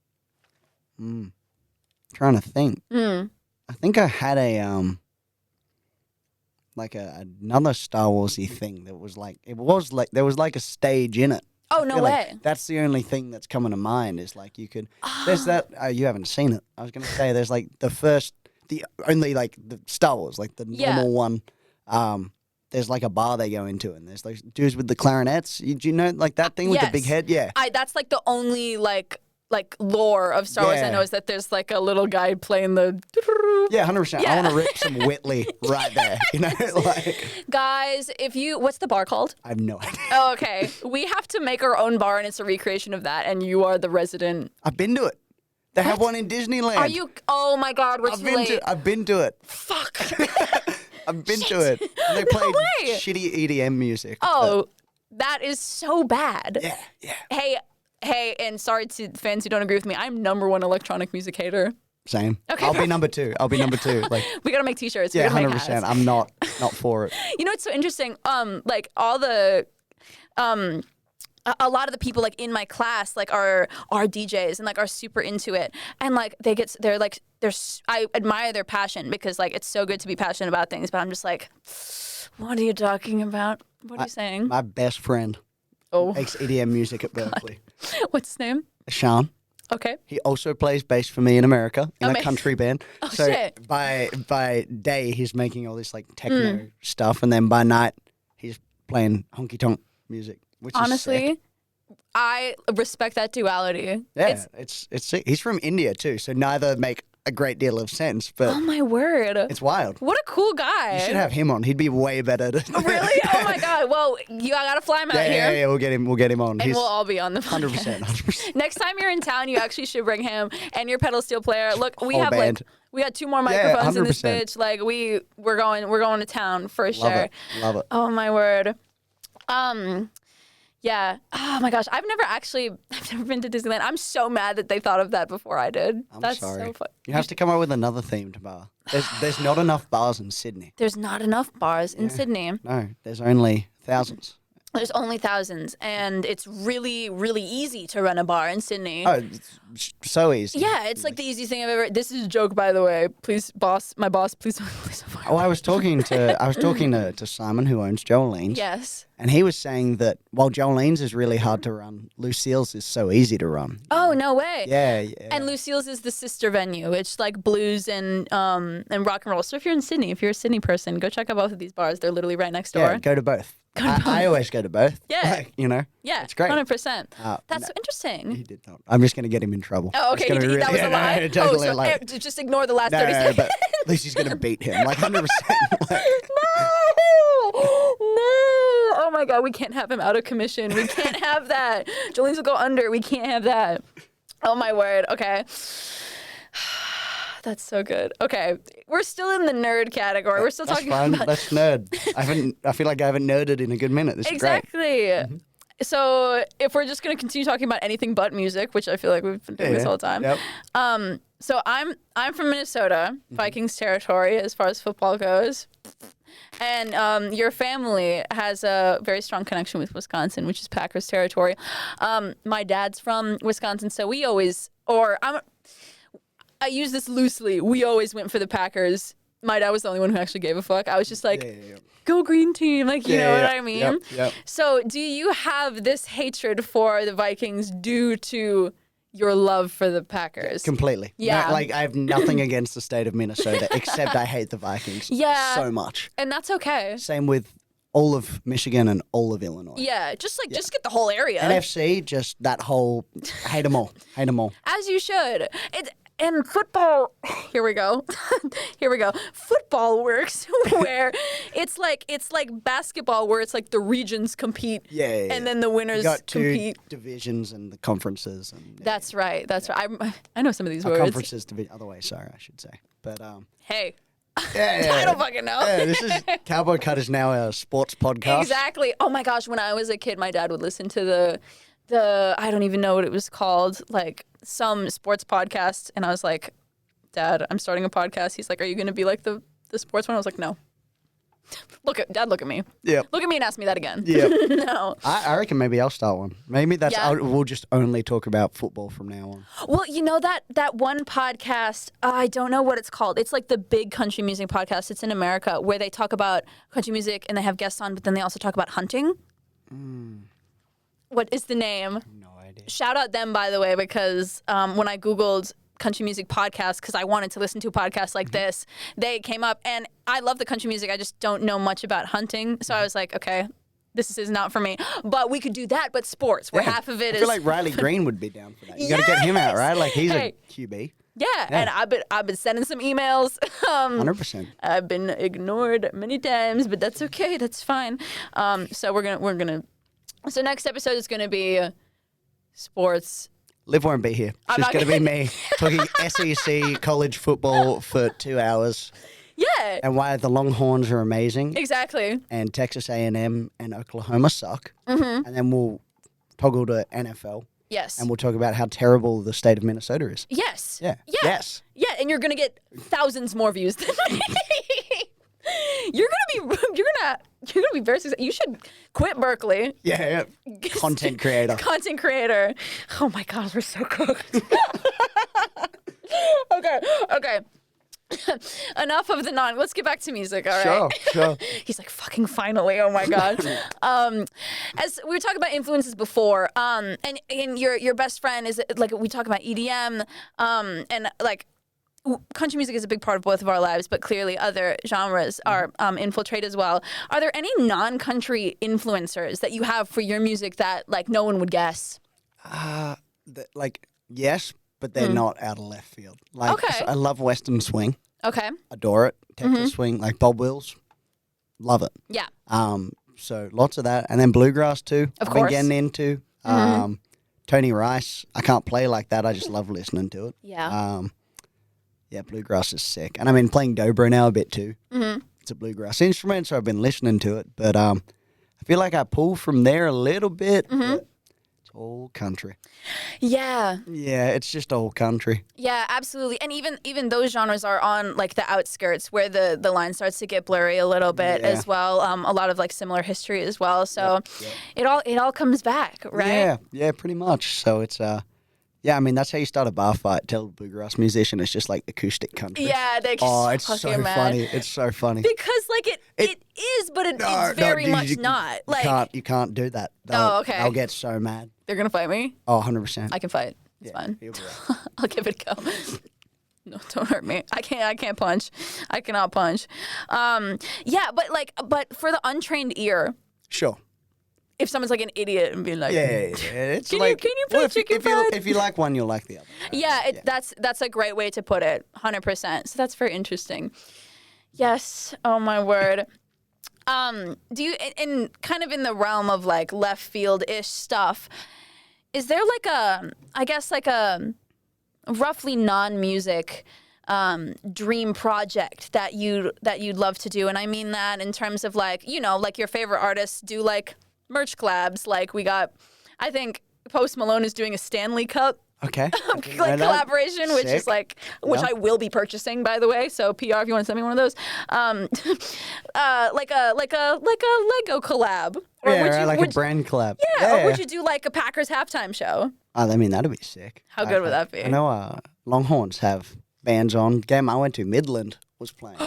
trying to think. I think I had another Star Warsy thing that was like, there was like a stage in it. Oh, no way. Like that's the only thing that's coming to mind is like you could, there's that, you haven't seen it. I was going to say there's like the first the only like the Star Wars, like the normal one. There's like a bar they go into, and there's those dudes with the clarinets. Do you know like that thing with the big head? Yeah. That's like the only like lore of Star Wars I know is that there's like a little guy playing the. Yeah, 100%. Yeah. I want to rip some Whitley right there. You know, like. Guys, what's the bar called? I have no idea. Oh, okay. We have to make our own bar, and it's a recreation of that. And you are the resident. I've been to it. They have one in Disneyland. Are you? Oh my God, we're too late. I've been to it. Fuck. I've been to it. And they played shitty EDM music. Oh, that is so bad. Yeah. Hey, and sorry to fans who don't agree with me. I'm #1 electronic music hater. Same. Okay. I'll be number 2. Like we gotta make T-shirts. Yeah, 100%. I'm not for it. You know, it's so interesting. Like all the, a lot of the people like in my class like are DJs and like are super into it, and like I admire their passion because like it's so good to be passionate about things. But I'm just like, what are you talking about? What are you saying? My best friend makes EDM music at Berkeley. What's his name? Sean. Okay. He also plays bass for me in America in a country band. Oh, so shit. by day he's making all this like techno stuff, and then by night he's playing honky tonk music. Which honestly, is sick. I respect that duality. Yeah, it's sick. He's from India too, so neither make a great deal of sense. But oh my word, it's wild. What a cool guy. You should have him on. He'd be way better. Really? Oh my God. Well, I gotta fly him out here. Yeah. We'll get him on. And we'll all be on the podcast. 100%. Next time you're in town, you actually should bring him and your pedal steel player. Look, we got 2 more microphones in this bitch. Like we're going to town for sure. Love it. Oh my word. Yeah. Oh my gosh. I've never been to Disneyland. I'm so mad that they thought of that before I did. That's sorry. So fun. You have to come up with another themed bar. There's not enough bars in Sydney. There's not enough bars in Sydney. No, there's only thousands. There's only thousands, and it's really, really easy to run a bar in Sydney. Oh, it's so easy. Yeah, it's like the easiest thing I've ever. This is a joke, by the way. Please, my boss, please don't fire me. I was talking to Simon, who owns Jolene's. Yes. And he was saying that while Jolene's is really hard to run, Lucille's is so easy to run. Oh, no way. Yeah. And Lucille's is the sister venue. It's like blues and rock and roll. So if you're in Sydney, if you're a Sydney person, go check out both of these bars. They're literally right next door. Yeah, go to both. I always go to both. Yeah. Like, you know? Yeah. It's great. 100%. That's so interesting. He did not. I'm just going to get him in trouble. Oh, okay. That was a lie? No, totally so just ignore the last 30 seconds. But at least he's going to beat him. Like 100%. No! Oh my God, we can't have him out of commission. We can't have that. Jolene's will go under. We can't have that. Oh my word. Okay. That's so good. Okay, we're still in the nerd category. We're still talking about. That's nerd. I feel like I haven't nerded in a good minute. This is great. Exactly. So if we're just gonna continue talking about anything but music, which I feel like we've been doing this whole time. Yep. So I'm from Minnesota, Vikings territory as far as football goes. And your family has a very strong connection with Wisconsin, which is Packers territory. My dad's from Wisconsin, so I use this loosely. We always went for the Packers. My dad was the only one who actually gave a fuck. I was just like, go green team. Like, you know what I mean? Yep. So do you have this hatred for the Vikings due to your love for the Packers? Completely. Yeah. No, like, I have nothing against the state of Minnesota, except I hate the Vikings so much. And that's okay. Same with all of Michigan and all of Illinois. Yeah, just get the whole area. NFC, just that whole, hate them all. Hate them all. As you should. And football, here we go. Football works where it's like basketball, where it's like the regions compete, and then the winners you got compete. Two divisions and the conferences, and That's right. I know some of these words. Conferences, other way. Sorry, I should say. But hey. I don't fucking know. Yeah, this is Cowboy Cut is now a sports podcast. Exactly. Oh my gosh, when I was a kid, my dad would listen to the I don't even know what it was called, like some sports podcast, and I was like, Dad, I'm starting a podcast. He's like, are you going to be like the sports one? I was like, no. Dad, look at me. Yeah. Look at me and ask me that again. Yeah. No. I reckon maybe I'll start one. Maybe we'll just only talk about football from now on. Well, you know that one podcast, I don't know what it's called. It's like the big country music podcast. It's in America where they talk about country music and they have guests on, but then they also talk about hunting. What is the name? No idea. Shout out them, by the way, because when I Googled country music podcast because I wanted to listen to a podcast like this. They came up, and I love the country music. I just don't know much about hunting. So I was like, okay, this is not for me. But we could do that, but sports, where half of it I is... feel like Riley Green would be down for that. You got to get him out, right? Like, he's a QB. Yeah, and I've been sending some emails. 100%. I've been ignored many times, but that's okay. That's fine. So we're gonna. So next episode is gonna be sports. Liv won't be here. It's just going to be me talking SEC college football for 2 hours. Yeah. And why the Longhorns are amazing. Exactly. And Texas A&M and Oklahoma suck. And then we'll toggle to NFL. Yes. And we'll talk about how terrible the state of Minnesota is. Yes. Yeah. Yeah. Yes. Yeah, and you're gonna get thousands more views than me. You're gonna be very successful. You should quit Berkeley. Yeah. Content creator. Content creator. Oh my God, we're so cooked. Okay. Enough of the let's get back to music, all right? Sure. He's like, fucking finally, oh my God. As we were talking about influences before, and your best friend is, like, we talk about EDM, and like, country music is a big part of both of our lives, but clearly other genres are infiltrate as well. Are there any non-country influencers that you have for your music that, like, no one would guess? Yes, but they're not out of left field. Like, Okay. so I love Western swing. Okay. Adore it. Texas swing, like Bob Wills. Love it. Yeah. So lots of that. And then bluegrass too. Of I've course. been getting into. Tony Rice. I can't play like that. I just love listening to it. Yeah. Yeah, bluegrass is sick. And I've been playing dobro now a bit too. It's a bluegrass instrument, so I've been listening to it. But I feel like I pull from there a little bit. But it's all country. Yeah. Yeah, it's just all country. Yeah, absolutely. And even those genres are on, like, the outskirts where the line starts to get blurry a little bit as well. A lot of, like, similar history as well. So it all comes back, right? Yeah, pretty much. So it's yeah, I mean, that's how you start a bar fight. Tell a bluegrass musician it's just like acoustic country. Yeah, they it's fucking so mad. funny. It's so funny. Because, like, it is, but it's very much not. Like, you can't do that. Okay. They'll get so mad. They're gonna fight me? Oh, 100%. I can fight. It's fine. You'll be right. I'll give it a go. No, don't hurt me. I can't punch. I cannot punch. Yeah, but for the untrained ear, Sure. if someone's like an idiot and being like, Yeah. It's Can like, you play chicken fried? if you like one, you'll like the other. Right? Yeah, that's a great way to put it, 100%. So that's very interesting. Yes. Oh my word. Do you in kind of in the realm of, like, left field-ish stuff? Is there like a roughly non-music dream project that you'd love to do? And I mean that in terms of, like, you know, like your favorite artists do, like, merch collabs. Like, we got, I think Post Malone is doing a Stanley Cup Okay. like collaboration, which is Sick. like, which I will be purchasing, by the way. So PR, if you want to send me one of those, like a Lego collab, or a brand collab. Yeah, or would you do like a Packers halftime show? I mean, that'd be sick. How good would that be? I know Longhorns have bands on. Game I went to, Midland was playing.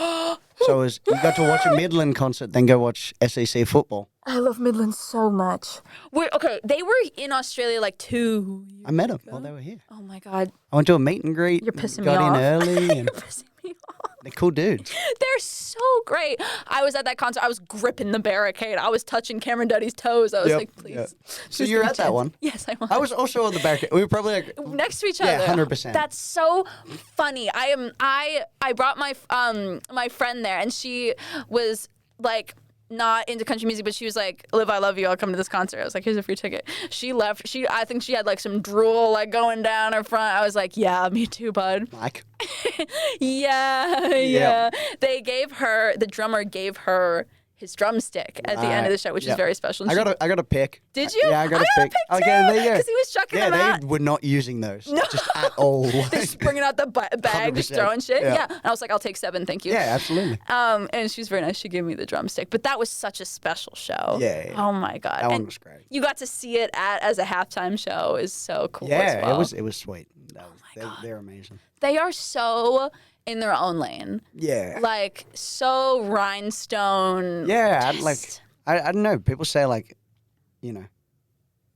So you got to watch a Midland concert, then go watch SEC football. I love Midland so much. They were in Australia like 2 years I met them ago. while they were here. Oh my God. I went to a meet and greet. You're pissing me got off. in early. And You're pissing me off. they're cool dudes. They're so great. I was at that concert. I was gripping the barricade. I was touching Cameron Duddy's toes. I was like, please. Yep. So please you're give me at that chance. one? Yes, I was. I was also on the barricade. We were probably like next to each other. Yeah, 100%. That's so funny. I brought my my friend there, and she was like not into country music, but she was like, Liv, I love you. I'll come to this concert. I was like, here's a free ticket. She left. I think she had like some drool like going down her front. I was like, yeah, me too, bud. Mike. Yeah. The drummer gave her his drumstick at the end of the show, which is very special. And I got a pick. Did you? Yeah, I got a pick. Too, Okay, there you go. Because he was chucking them out. They were not using those just at all. They're just bringing out the bag, just 100%. throwing shit. Yeah. Yeah. And I was like, I'll take 7, thank you. Yeah, absolutely. And she was very nice. She gave me the drumstick. But that was such a special show. Yeah. Oh my God. That one was great. You got to see it as a halftime show is so cool Yeah, as well. it was sweet. They're amazing. They are so in their own lane. Yeah. Like, so rhinestone. Yeah, just- I don't know. People say, like, you know,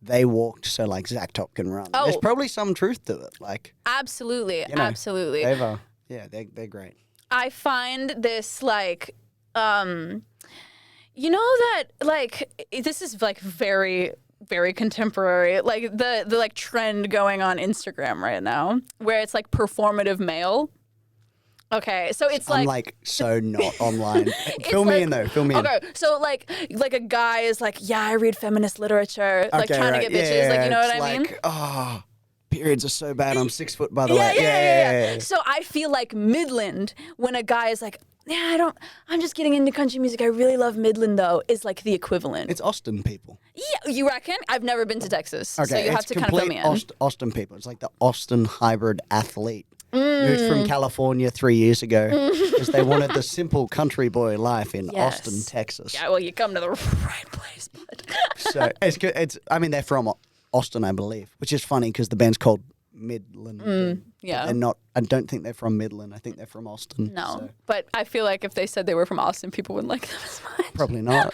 they walked so like Zach Top can run. Oh. There's probably some truth to it. Like Absolutely. you know, Absolutely. they're great. I find this like, you know that like this is like very, very contemporary. Like the like trend going on Instagram right now, where it's like performative male. Okay, so it's I'm like so not online. Fill like, me in though. Fill me in. Okay, so like a guy is like, yeah, I read feminist literature, like Okay, trying right. to get bitches, like you know it's what I mean? like, oh, periods are so bad. I'm 6 foot, by the way. Yeah. So I feel like Midland, when a guy is like, yeah, I'm just getting into country music. I really love Midland though, is like the equivalent. It's Austin people. Yeah, you reckon? I've never been to Texas, Okay, so you have to kind of fill me in. Austin people. It's like the Austin hybrid athlete. Moved from California 3 years ago because they wanted the simple country boy life in Austin, Texas. Yeah, well, you come to the right place, bud. So it's good. I mean, they're from Austin, I believe, which is funny because the band's called Midland. Yeah. They're not. I don't think they're from Midland. I think they're from Austin. No, so. but I feel like if they said they were from Austin, people wouldn't like them as much. Probably not.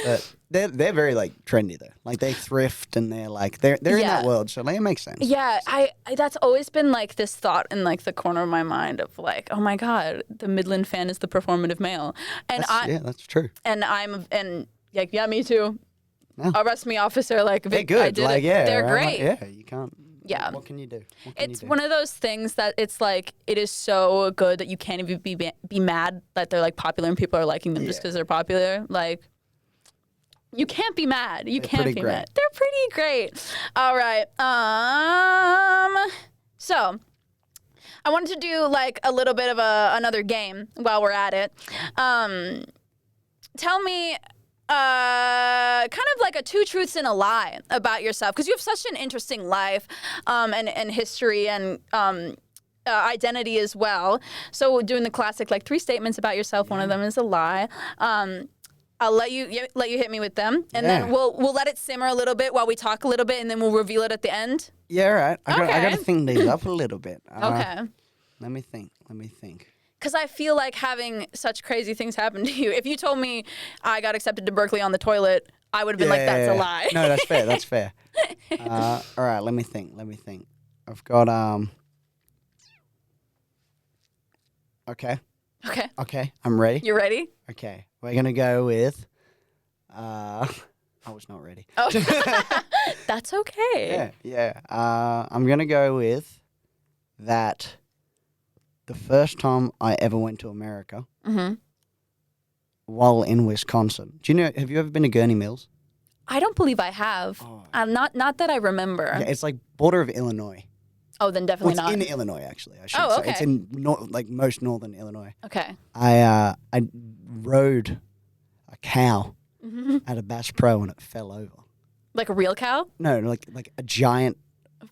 But they're very like trendy though. Like they thrift and they're like they're in that world. So like it makes sense. Yeah, I that's always been like this thought in like the corner of my mind of like, oh my god, the Midland fan is the performative male, and that's true. And like yeah, me too. No. Arrest me, officer. Like they're good. I did like it. yeah, They're right? great. Like, yeah, you can't. Yeah. What can you do? It's one of those things that it's like it is so good that you can't even be mad that they're like popular and people are liking them just because they're popular. Like you can't be mad. You can't be mad. They're pretty great. All right. So I wanted to do like a little bit of another game while we're at it. Tell me. Kind of like a 2 truths and a lie about yourself, because you have such an interesting life and history and identity as well. So doing the classic like 3 statements about yourself, one of them is a lie. I'll let you hit me with them, and then we'll let it simmer a little bit while we talk a little bit, and then we'll reveal it at the end. Yeah, right. I got to think these up a little bit. Okay. Let me think. Because I feel like having such crazy things happen to you. If you told me I got accepted to Berkeley on the toilet, I would have been like, that's a lie. No, that's fair. That's fair. All right, let me think. I've got Okay. Okay, I'm ready. You ready? Okay, we're gonna go with. I was not ready. Oh, that's okay. Yeah. I'm gonna go with that. The first time I ever went to America, while in Wisconsin. Do you know? Have you ever been to Gurney Mills? I don't believe I have. Oh. Not that I remember. Yeah, it's like border of Illinois. Oh, then definitely Well, it's not. in Illinois, actually. I should Oh, say okay. it's in like most northern Illinois. Okay. I rode a cow at a Bass Pro and it fell over. Like a real cow? No, like a giant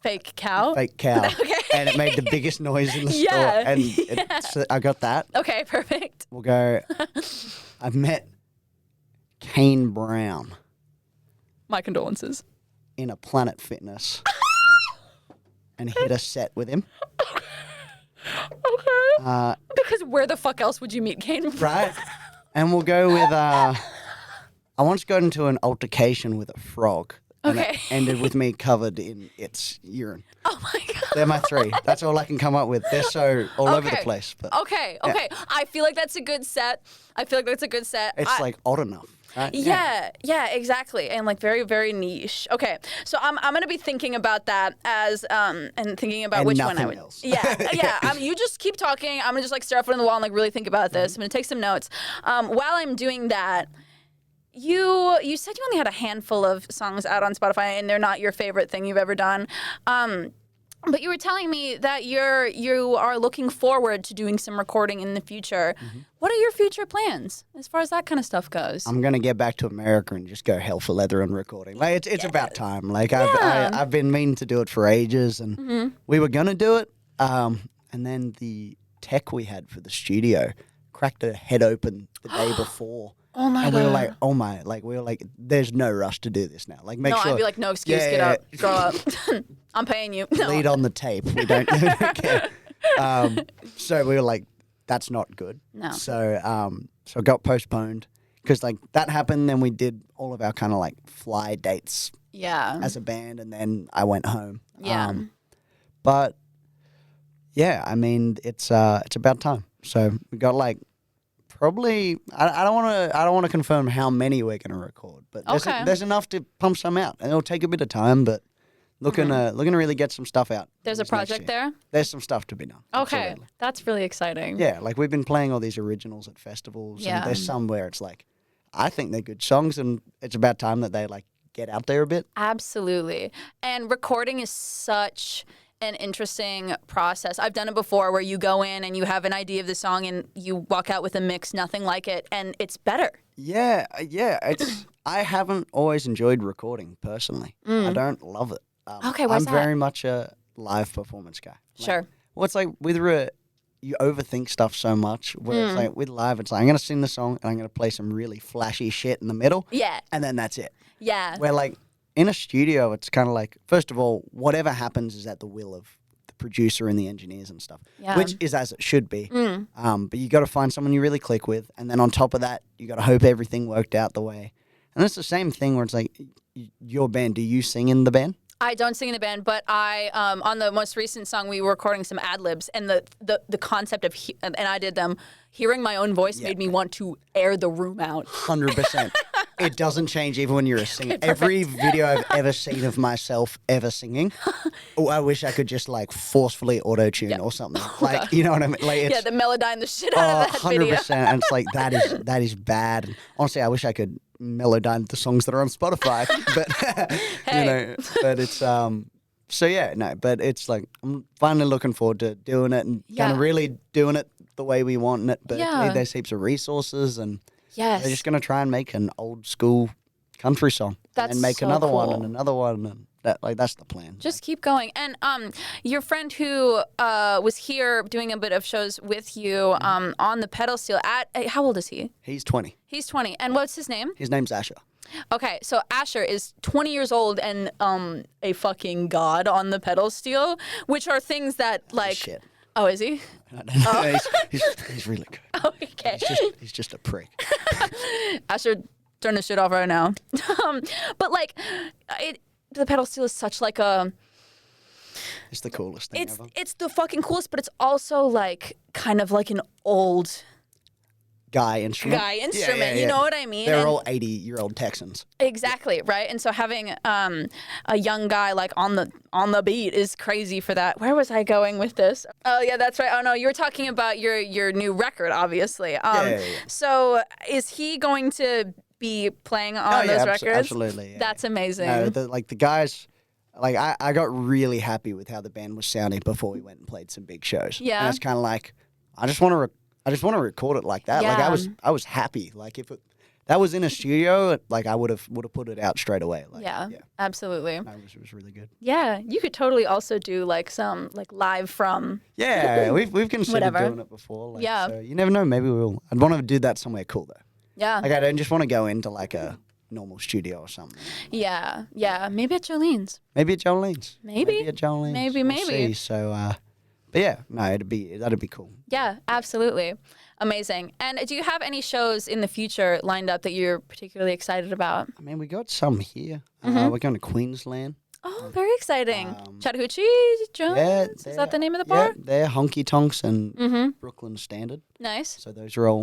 Fake cow? fake cow. Okay. And it made the biggest noise in the store. Yeah, And so I got that. Okay, perfect. We'll go. I've met Kane Brown My condolences. in a Planet Fitness and hit a set with him. Okay. Because where the fuck else would you meet Kane? Right? And we'll go with, I once got into an altercation with a frog. And Okay. it ended with me covered in its urine. Oh my god. They're my 3. That's all I can come up with. They're so all over the place. But Okay. I feel like that's a good set. it's like odd enough. Right? Yeah, exactly. And like very, very niche. Okay. So I'm gonna be thinking about that as and thinking about And which one I nothing would. else. Yeah. You just keep talking. I'm gonna just like stare up on the wall and like really think about this. I'm gonna take some notes. While I'm doing that, you said you only had a handful of songs out on Spotify and they're not your favorite thing you've ever done. But you were telling me that you are looking forward to doing some recording in the future. What are your future plans as far as that kind of stuff goes? I'm gonna get back to America and just go hell for leather on recording. Like it's about time. Like I've been meaning to do it for ages, and we were gonna do it. And then the tech we had for the studio cracked a head open the day before. Oh my and god! we were like, there's no rush to do this now. Like, make sure. I'd be like, no excuse, get up, grow up. I'm paying you. No. Lead on the tape. We don't care. So we were like, that's not good. No. So it got postponed. because like that happened. Then we did all of our kind of like fly dates Yeah. as a band, and then I went home. Yeah. But yeah, I mean, it's about time. So we got like probably I don't want to confirm how many we're gonna record, but there's enough to pump some out, and it'll take a bit of time, but. Looking to really get some stuff out. There's a project there? There's some stuff to be done. Okay. Absolutely. That's really exciting. Yeah, like we've been playing all these originals at festivals. Yeah. And there's some where it's like, I think they're good songs and it's about time that they like get out there a bit. Absolutely. And recording is such an interesting process. I've done it before where you go in and you have an idea of the song and you walk out with a mix, nothing like it, and it's better. Yeah. I haven't always enjoyed recording personally. I don't love it. Okay, why's I'm that? very much a live performance guy. Sure. Well, it's like you overthink stuff so much. Where it's like with live, it's like I'm gonna sing the song and I'm gonna play some really flashy shit in the middle. Yeah. And then that's it. Yeah. Where like in a studio, it's kind of like first of all, whatever happens is at the will of the producer and the engineers and stuff, which is as it should be. But you got to find someone you really click with, and then on top of that, you got to hope everything worked out the way. And it's the same thing where it's like your band. Do you sing in the band? I don't sing in the band, but I on the most recent song we were recording some ad libs, and the concept of and I did them. Hearing my own voice made me want to air the room out. 100%. It doesn't change even when you're a singer. Okay, every video I've ever seen of myself ever singing, I wish I could just like forcefully auto-tune or something. Like, you know what I mean? Like, the Melodyne the shit out of that 100%, video. 100%. And it's like, that is bad. And honestly, I wish I could Melodyne the songs that are on Spotify. But, hey. You know, but it's, so yeah, no, but it's like, I'm finally looking forward to doing it and kind of really doing it the way we want it. But there's heaps of resources and they're just going to try and make an old school country song and make another one and another one. And that's the plan. Just keep going. And your friend who was here doing a bit of shows with you on the pedal steel how old is he? He's 20. He's 20. And what's his name? His name's Asher. Okay, so Asher is 20 years old and a fucking god on the pedal steel, which are things that like... Shit. Oh, is he? I don't know. Oh. He's really good. Oh, okay. He's just a prick. Asher, turn the shit off right now. But like, the pedal steel is such like a... It's the coolest thing ever. It's the fucking coolest, but it's also like kind of like an old... Guy instrument. Yeah. You know what I mean? They're all 80-year-old Texans. Exactly, right? And so having a young guy like on the beat is crazy for that. Where was I going with this? Oh yeah, that's right. Oh no, you were talking about your new record, obviously. So is he going to be playing on those records? Absolutely. Yeah. That's amazing. No, the guys, like I got really happy with how the band was sounding before we went and played some big shows. Yeah. And it's kind of like I just want to record it like that. Yeah. Like I was happy. Like if that was in a studio, like I would have put it out straight away. Like, yeah, absolutely. No, it was really good. Yeah, you could totally also do like some like live from. Yeah, we've considered doing it before. Like, so you never know. Maybe we'll. I'd want to do that somewhere cool though. Yeah. Like I don't just want to go into like a normal studio or something. Yeah. Maybe at Jolene's. Maybe at Jolene's. Maybe at Jolene's. Maybe. We'll see. So. But yeah, no, that'd be cool. Yeah, absolutely. Amazing. And do you have any shows in the future lined up that you're particularly excited about? I mean, we got some here. We're going to Queensland. Oh, very exciting. Chattahoochee Jones? Yeah, is that the name of the bar? Yeah, they're Honky Tonks and Brooklyn Standard. Nice. So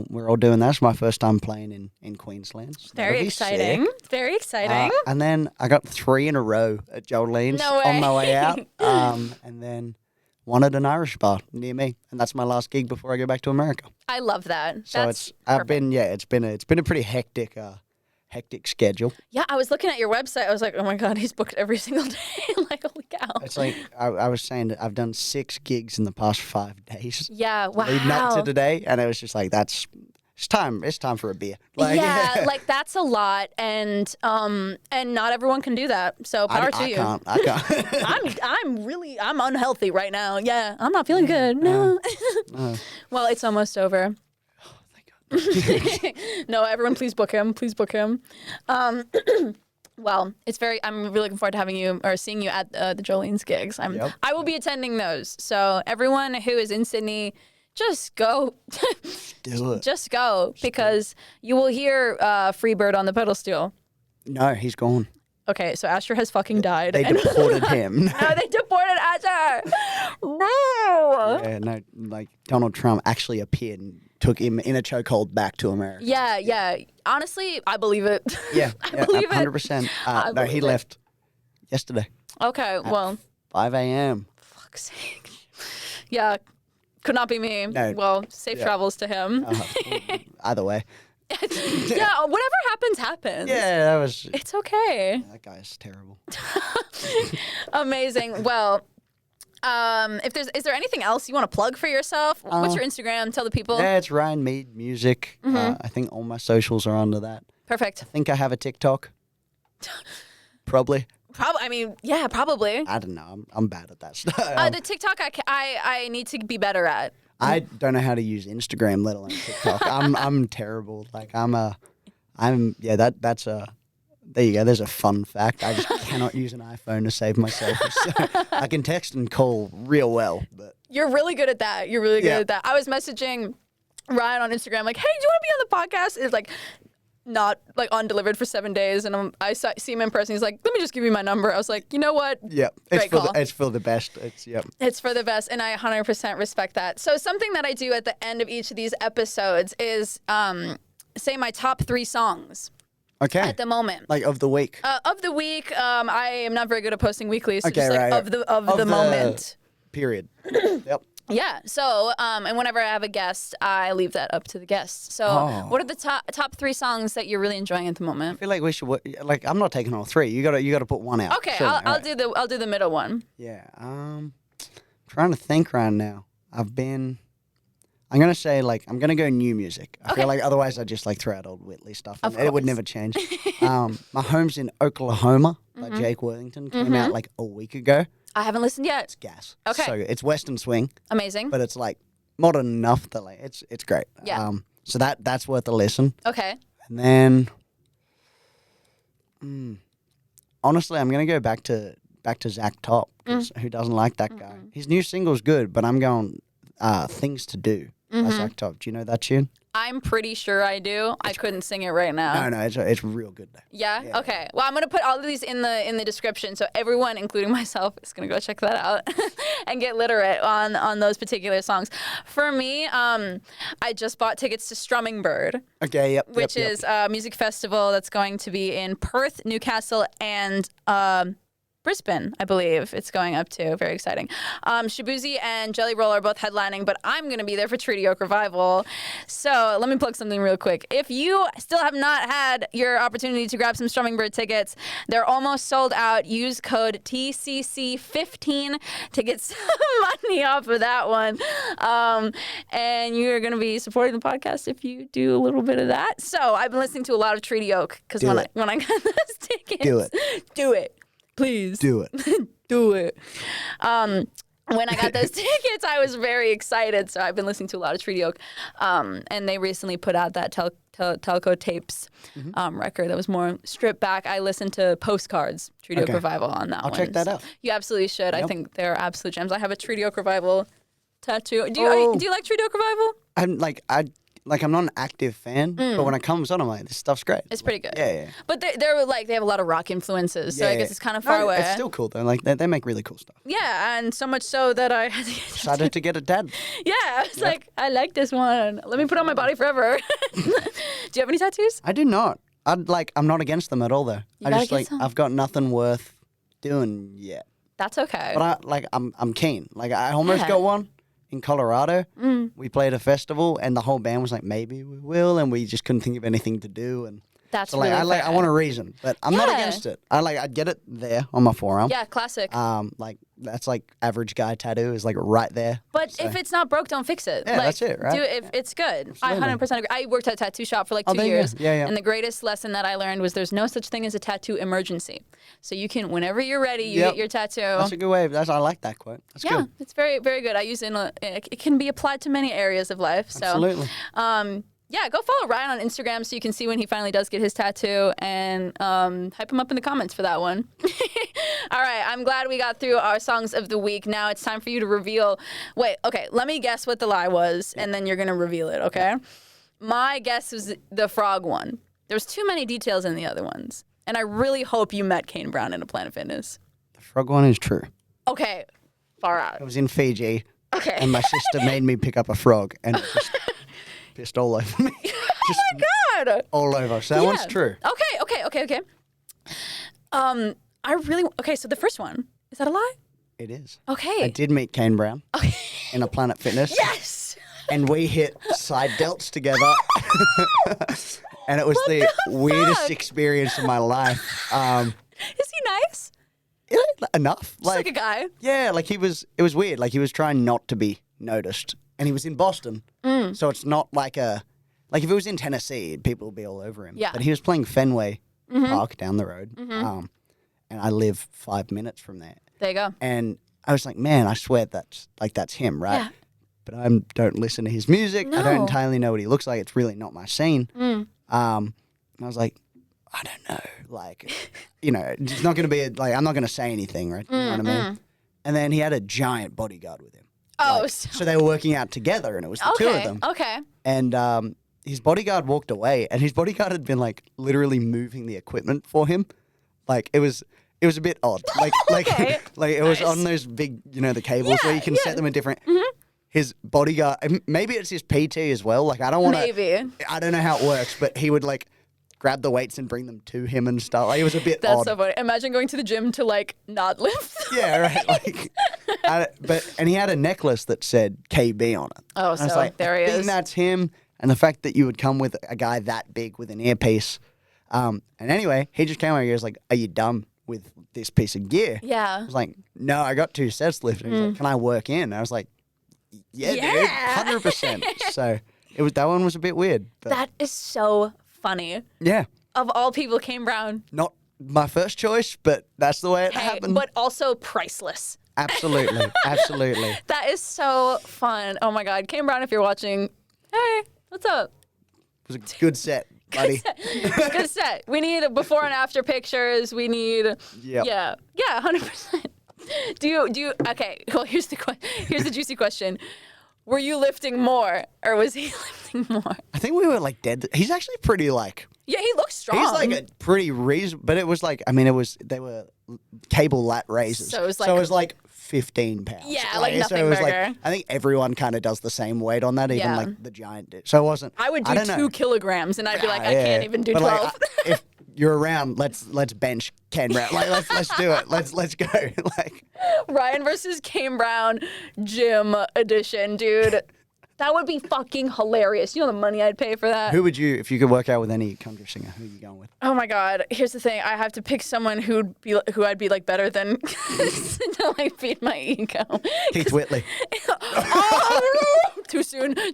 we're all doing that. It's my first time playing in Queensland. So very exciting. Sick. Very exciting. And then I got 3 in a row at Jolene's on my way out. And then one at an Irish bar near me, and that's my last gig before I go back to America. I love that. So it's been a pretty hectic schedule. Yeah, I was looking at your website. I was like, oh my god, he's booked every single day. Like, holy cow! It's like I was saying that I've done 6 gigs in the past 5 days. Yeah, wow. Leading up to today, and it was just like it's time for a beer. Like, like that's a lot, and not everyone can do that. So power to you. I can't. I'm unhealthy right now. Yeah, I'm not feeling good. No. Well, it's almost over. Oh, thank God. No, everyone, please book him. Please book him. Well, I'm really looking forward to having you or seeing you at the Jolene's gigs. I will be attending those. So everyone who is in Sydney, just go. Do it. Just go, because you will hear Freebird on the pedal steel. No, he's gone. Okay, so Asher has fucking died. They deported him. No, they deported Asher. No. Yeah, no, like Donald Trump actually appeared and took him in a chokehold back to America. Yeah. Honestly, I believe it. Yeah, I believe it. 100%. No, he left yesterday. Okay, well. 5 a.m. Fuck's sake. Yeah, could not be me. No. Well, safe travels to him. Either way. Yeah, whatever happens. Yeah, that was. It's okay. That guy's terrible. Amazing. Well, is there anything else you want to plug for yourself? What's your Instagram? Tell the people. Yeah, it's Ryan Mead Music. I think all my socials are under that. Perfect. I think I have a TikTok. Probably. Yeah, probably. I don't know. I'm bad at that stuff. The TikTok I need to be better at. I don't know how to use Instagram, let alone TikTok. I'm terrible. Like that's a. There you go. There's a fun fact. I just cannot use an iPhone to save myself. So I can text and call real well, but You're really good at that. At that. I was messaging Ryan on Instagram like, "Hey, do you want to be on the podcast?" It's like not like undelivered for 7 days, and I see him in person. He's like, "Let me just give you my number." I was like, "You know what? Yep, it's for the best. It's for the best," and I 100% respect that. So something that I do at the end of each of these episodes is say my top 3 songs. Okay. At the moment, like of the week. Of the week, I am not very good at posting weekly. So Okay, just like right. of the moment. Period. Yep. Yeah. So, and whenever I have a guest, I leave that up to the guest. So, what are the top 3 songs that you're really enjoying at the moment? I feel like we should. Like, I'm not taking all 3. You gotta put one out. Okay, Sure, I'll do the middle one. Yeah. Trying to think right now. I'm gonna say I'm gonna go new music. I feel like otherwise I just throw out old Whitley stuff. And it would never change. My Home's in Oklahoma by Jake Worthington came out a week ago. I haven't listened yet. It's gas. Okay. So it's Western swing. Amazing. But it's modern enough that it's great. Yeah. So that's worth a listen. Okay. And then, honestly, I'm gonna go back to Zach Top. 'Cause who doesn't like that guy? His new single's good, but I'm going Things to Do by Zach Top. Do you know that tune? I'm pretty sure I do. I couldn't sing it right now. No, it's real good though. Yeah? Okay. Well, I'm gonna put all of these in the description, so everyone, including myself, is gonna go check that out and get literate on those particular songs. For me, I just bought tickets to Strumming Bird. Okay. Yep. Which is a music festival that's going to be in Perth, Newcastle, and Brisbane, I believe it's going up to. Very exciting. Shabuzi and Jelly Roll are both headlining, but I'm going to be there for Treaty Oak Revival. So let me plug something real quick. If you still have not had your opportunity to grab some Strumming Bird tickets, they're almost sold out. Use code TCC15 to get some money off of that one. And you're going to be supporting the podcast if you do a little bit of that. So I've been listening to a lot of Treaty Oak because when I got those tickets. Do it. Please. Do it. Do it. When I got those tickets, I was very excited. So I've been listening to a lot of Treaty Oak. And they recently put out that Talco tapes record that was more stripped back. I listened to Postcards, Treaty Oak Revival on that one. I'll check that out. You absolutely should. Yep. I think they're absolute gems. I have a Treaty Oak Revival tattoo. Do you like Treaty Oak Revival? I'm not an active fan, but when it comes on, I'm like, this stuff's great. It's pretty good. Yeah. But they have a lot of rock influences, so I guess it's kind of far away. It's still cool though. They make really cool stuff. Yeah, and so much so that I had to decided to get a dad. Yeah, I was like, I like this one. Let me put it on my body forever. Do you have any tattoos? I do not. I'm not against them at all though. I've got nothing worth doing yet. That's okay. But I'm keen. I almost got one. In Colorado, we played a festival, and the whole band was like, "Maybe we will," and we just couldn't think of anything to do. And that's so, really fair. I want a reason, but I'm not against it. I'd get it there on my forearm. Yeah, classic. That's average guy tattoo is right there. But if it's not broke, don't fix it. Yeah, that's it, right? Do it if it's good. Absolutely. I 100% agree. I worked at a tattoo shop for 2 years. Yeah. And the greatest lesson that I learned was there's no such thing as a tattoo emergency. So you can, whenever you're ready, you get your tattoo. That's a good way. I like that quote. That's good. It's very, very good. I use it it can be applied to many areas of life. So, absolutely. Yeah, go follow Ryan on Instagram so you can see when he finally does get his tattoo and hype him up in the comments for that one. All right, I'm glad we got through our songs of the week. Now it's time for you to reveal. Wait, okay, let me guess what the lie was, and then you're going to reveal it, okay? My guess was the frog one. There was too many details in the other ones, and I really hope you met Kane Brown in a Planet Fitness. The frog one is true. Okay, far out. I was in Fiji, Okay. and my sister made me pick up a frog, and it just pissed all over me. Just Oh my God. all over. So that one's true. Okay. Okay, so the first one, is that a lie? It is. Okay. I did meet Kane Brown in a Planet Fitness. Yes. And we hit side delts together. And it was the weirdest fuck? experience of my life. Is he nice? Yeah, enough. Just like a guy. Yeah, like it was weird. Like he was trying not to be noticed. And he was in Boston. So it's not like like if it was in Tennessee, people would be all over him. Yeah. But he was playing Fenway Park down the road. And I live 5 minutes from there. There you go. And I was like, man, I swear that's him, right? Yeah. But I don't listen to his music. I don't No. entirely know what he looks like. It's really not my scene. And I was like, I don't know. Like, it's not going to be I'm not going to say anything, right? You know what I mean? And then he had a giant bodyguard with him. Oh, So they were working out together, and it was the two of them. Okay. And his bodyguard walked away, and his bodyguard had been literally moving the equipment for him. Like it was a bit odd. Okay. Like it was on those big, the cables where you can set them in different. His bodyguard, maybe it's his PT as well. Like I don't want to. Maybe. I don't know how it works, but he would grab the weights and bring them to him and stuff. Like it was a bit That's odd. so funny. Imagine going to the gym to not lift. Yeah, right. And he had a necklace that said KB on it. Oh, And I was so like, there he I think is. that's him. And the fact that you would come with a guy that big with an earpiece. And anyway, he just came over and he was like, "Are you done with this piece of gear?" Yeah. I was like, "No, I got 2 sets lifted." He was like, "Can I work in?" I was like, "Yeah, Yeah. dude, 100%." So that one was a bit weird. But That is so funny. yeah, Of all people, Kane Brown. not my first choice, but that's the way it Hey, happened. but also priceless. Absolutely, absolutely. That is so fun. Oh my God. Kane Brown, if you're watching, hey, what's up? It was a good set, buddy. Good set. We need before and after pictures. We need, Yep. yeah, 100%. Do you, okay, well, here's the juicy question. Were you lifting more or was he lifting more? I think we were dead. He's actually pretty Yeah, he looks strong. he's a pretty reasonable, but it was they were cable lat raises. So it was 15 pounds. Yeah, so nothing it was burger. I think everyone kind of does the same weight on that, even Yeah. the giant did. So it wasn't. I would do don't 2 know. kilograms and I'd be like, I Yeah, can't even do but 12. if you're around, let's bench Ken Brown. Let's do it. Let's go. Ryan versus Kane Brown gym edition, dude. That would be fucking hilarious. You know the money I'd pay for that? Who would you, if you could work out with any country singer, who are you going with? Oh my God. Here's the thing. I have to pick someone who I'd be better than to feed my ego. Keith Whitley. Too soon. Yeah,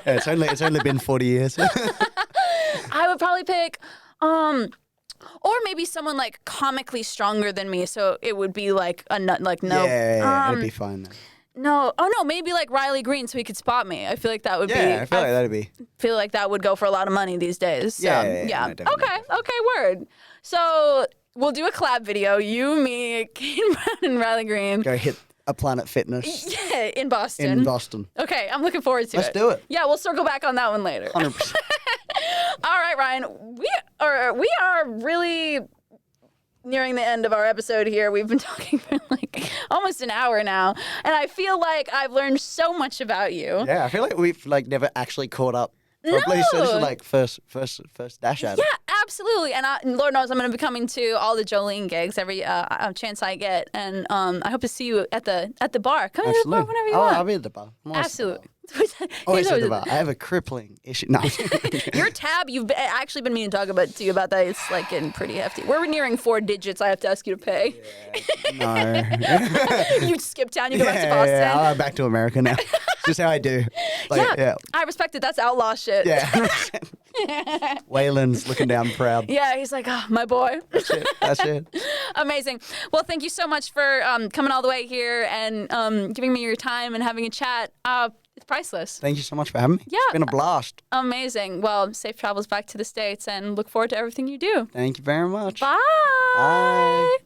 it's only been 40 years. I would probably pick or maybe someone comically stronger than me, so it would be no. Yeah, it'd be fine then. No. Oh no, maybe Riley Green so he could spot me. I feel like that would be Yeah, I feel like that'd be. feel like that would go for a lot of money these days. So, Yeah, no, definitely. Okay, word. So we'll do a collab video. You, me, Kane Brown, and Riley Green. Go hit a Planet Fitness Yeah, in Boston. in Boston. Okay, I'm looking forward to it. Let's do it. Yeah, we'll circle back on that one later. 100%. All right, Ryan. We are really nearing the end of our episode here. We've been talking for almost an hour now, and I feel like I've learned so much about you. Yeah, I feel like we've never actually caught up properly. So this is first dash at it. Yeah, absolutely. And Lord knows I'm going to be coming to all the Jolene gigs every chance I get, and I hope to see you at the bar. Come to the bar whenever you want. I'll be at the bar. I'm always Absolutely. Always at the bar. I have a crippling issue. No. Your tab, actually been meaning to talk to you about that. It's getting pretty hefty. We're nearing 4 digits. I have to ask you to pay. No. You skip town. You go back to Boston. Yeah, I'm back to America now. It's just how I do. Yeah, I respect it. That's outlaw shit. Yeah. Waylon's looking down proud. Yeah, he's like, oh, my boy. That's it. Amazing. Well, thank you so much for coming all the way here and giving me your time and having a chat. It's priceless. Thank you so much for having me. Yeah. It's been a blast. Amazing. Well, safe travels back to the States and look forward to everything you do. Thank you very much. Bye. Bye.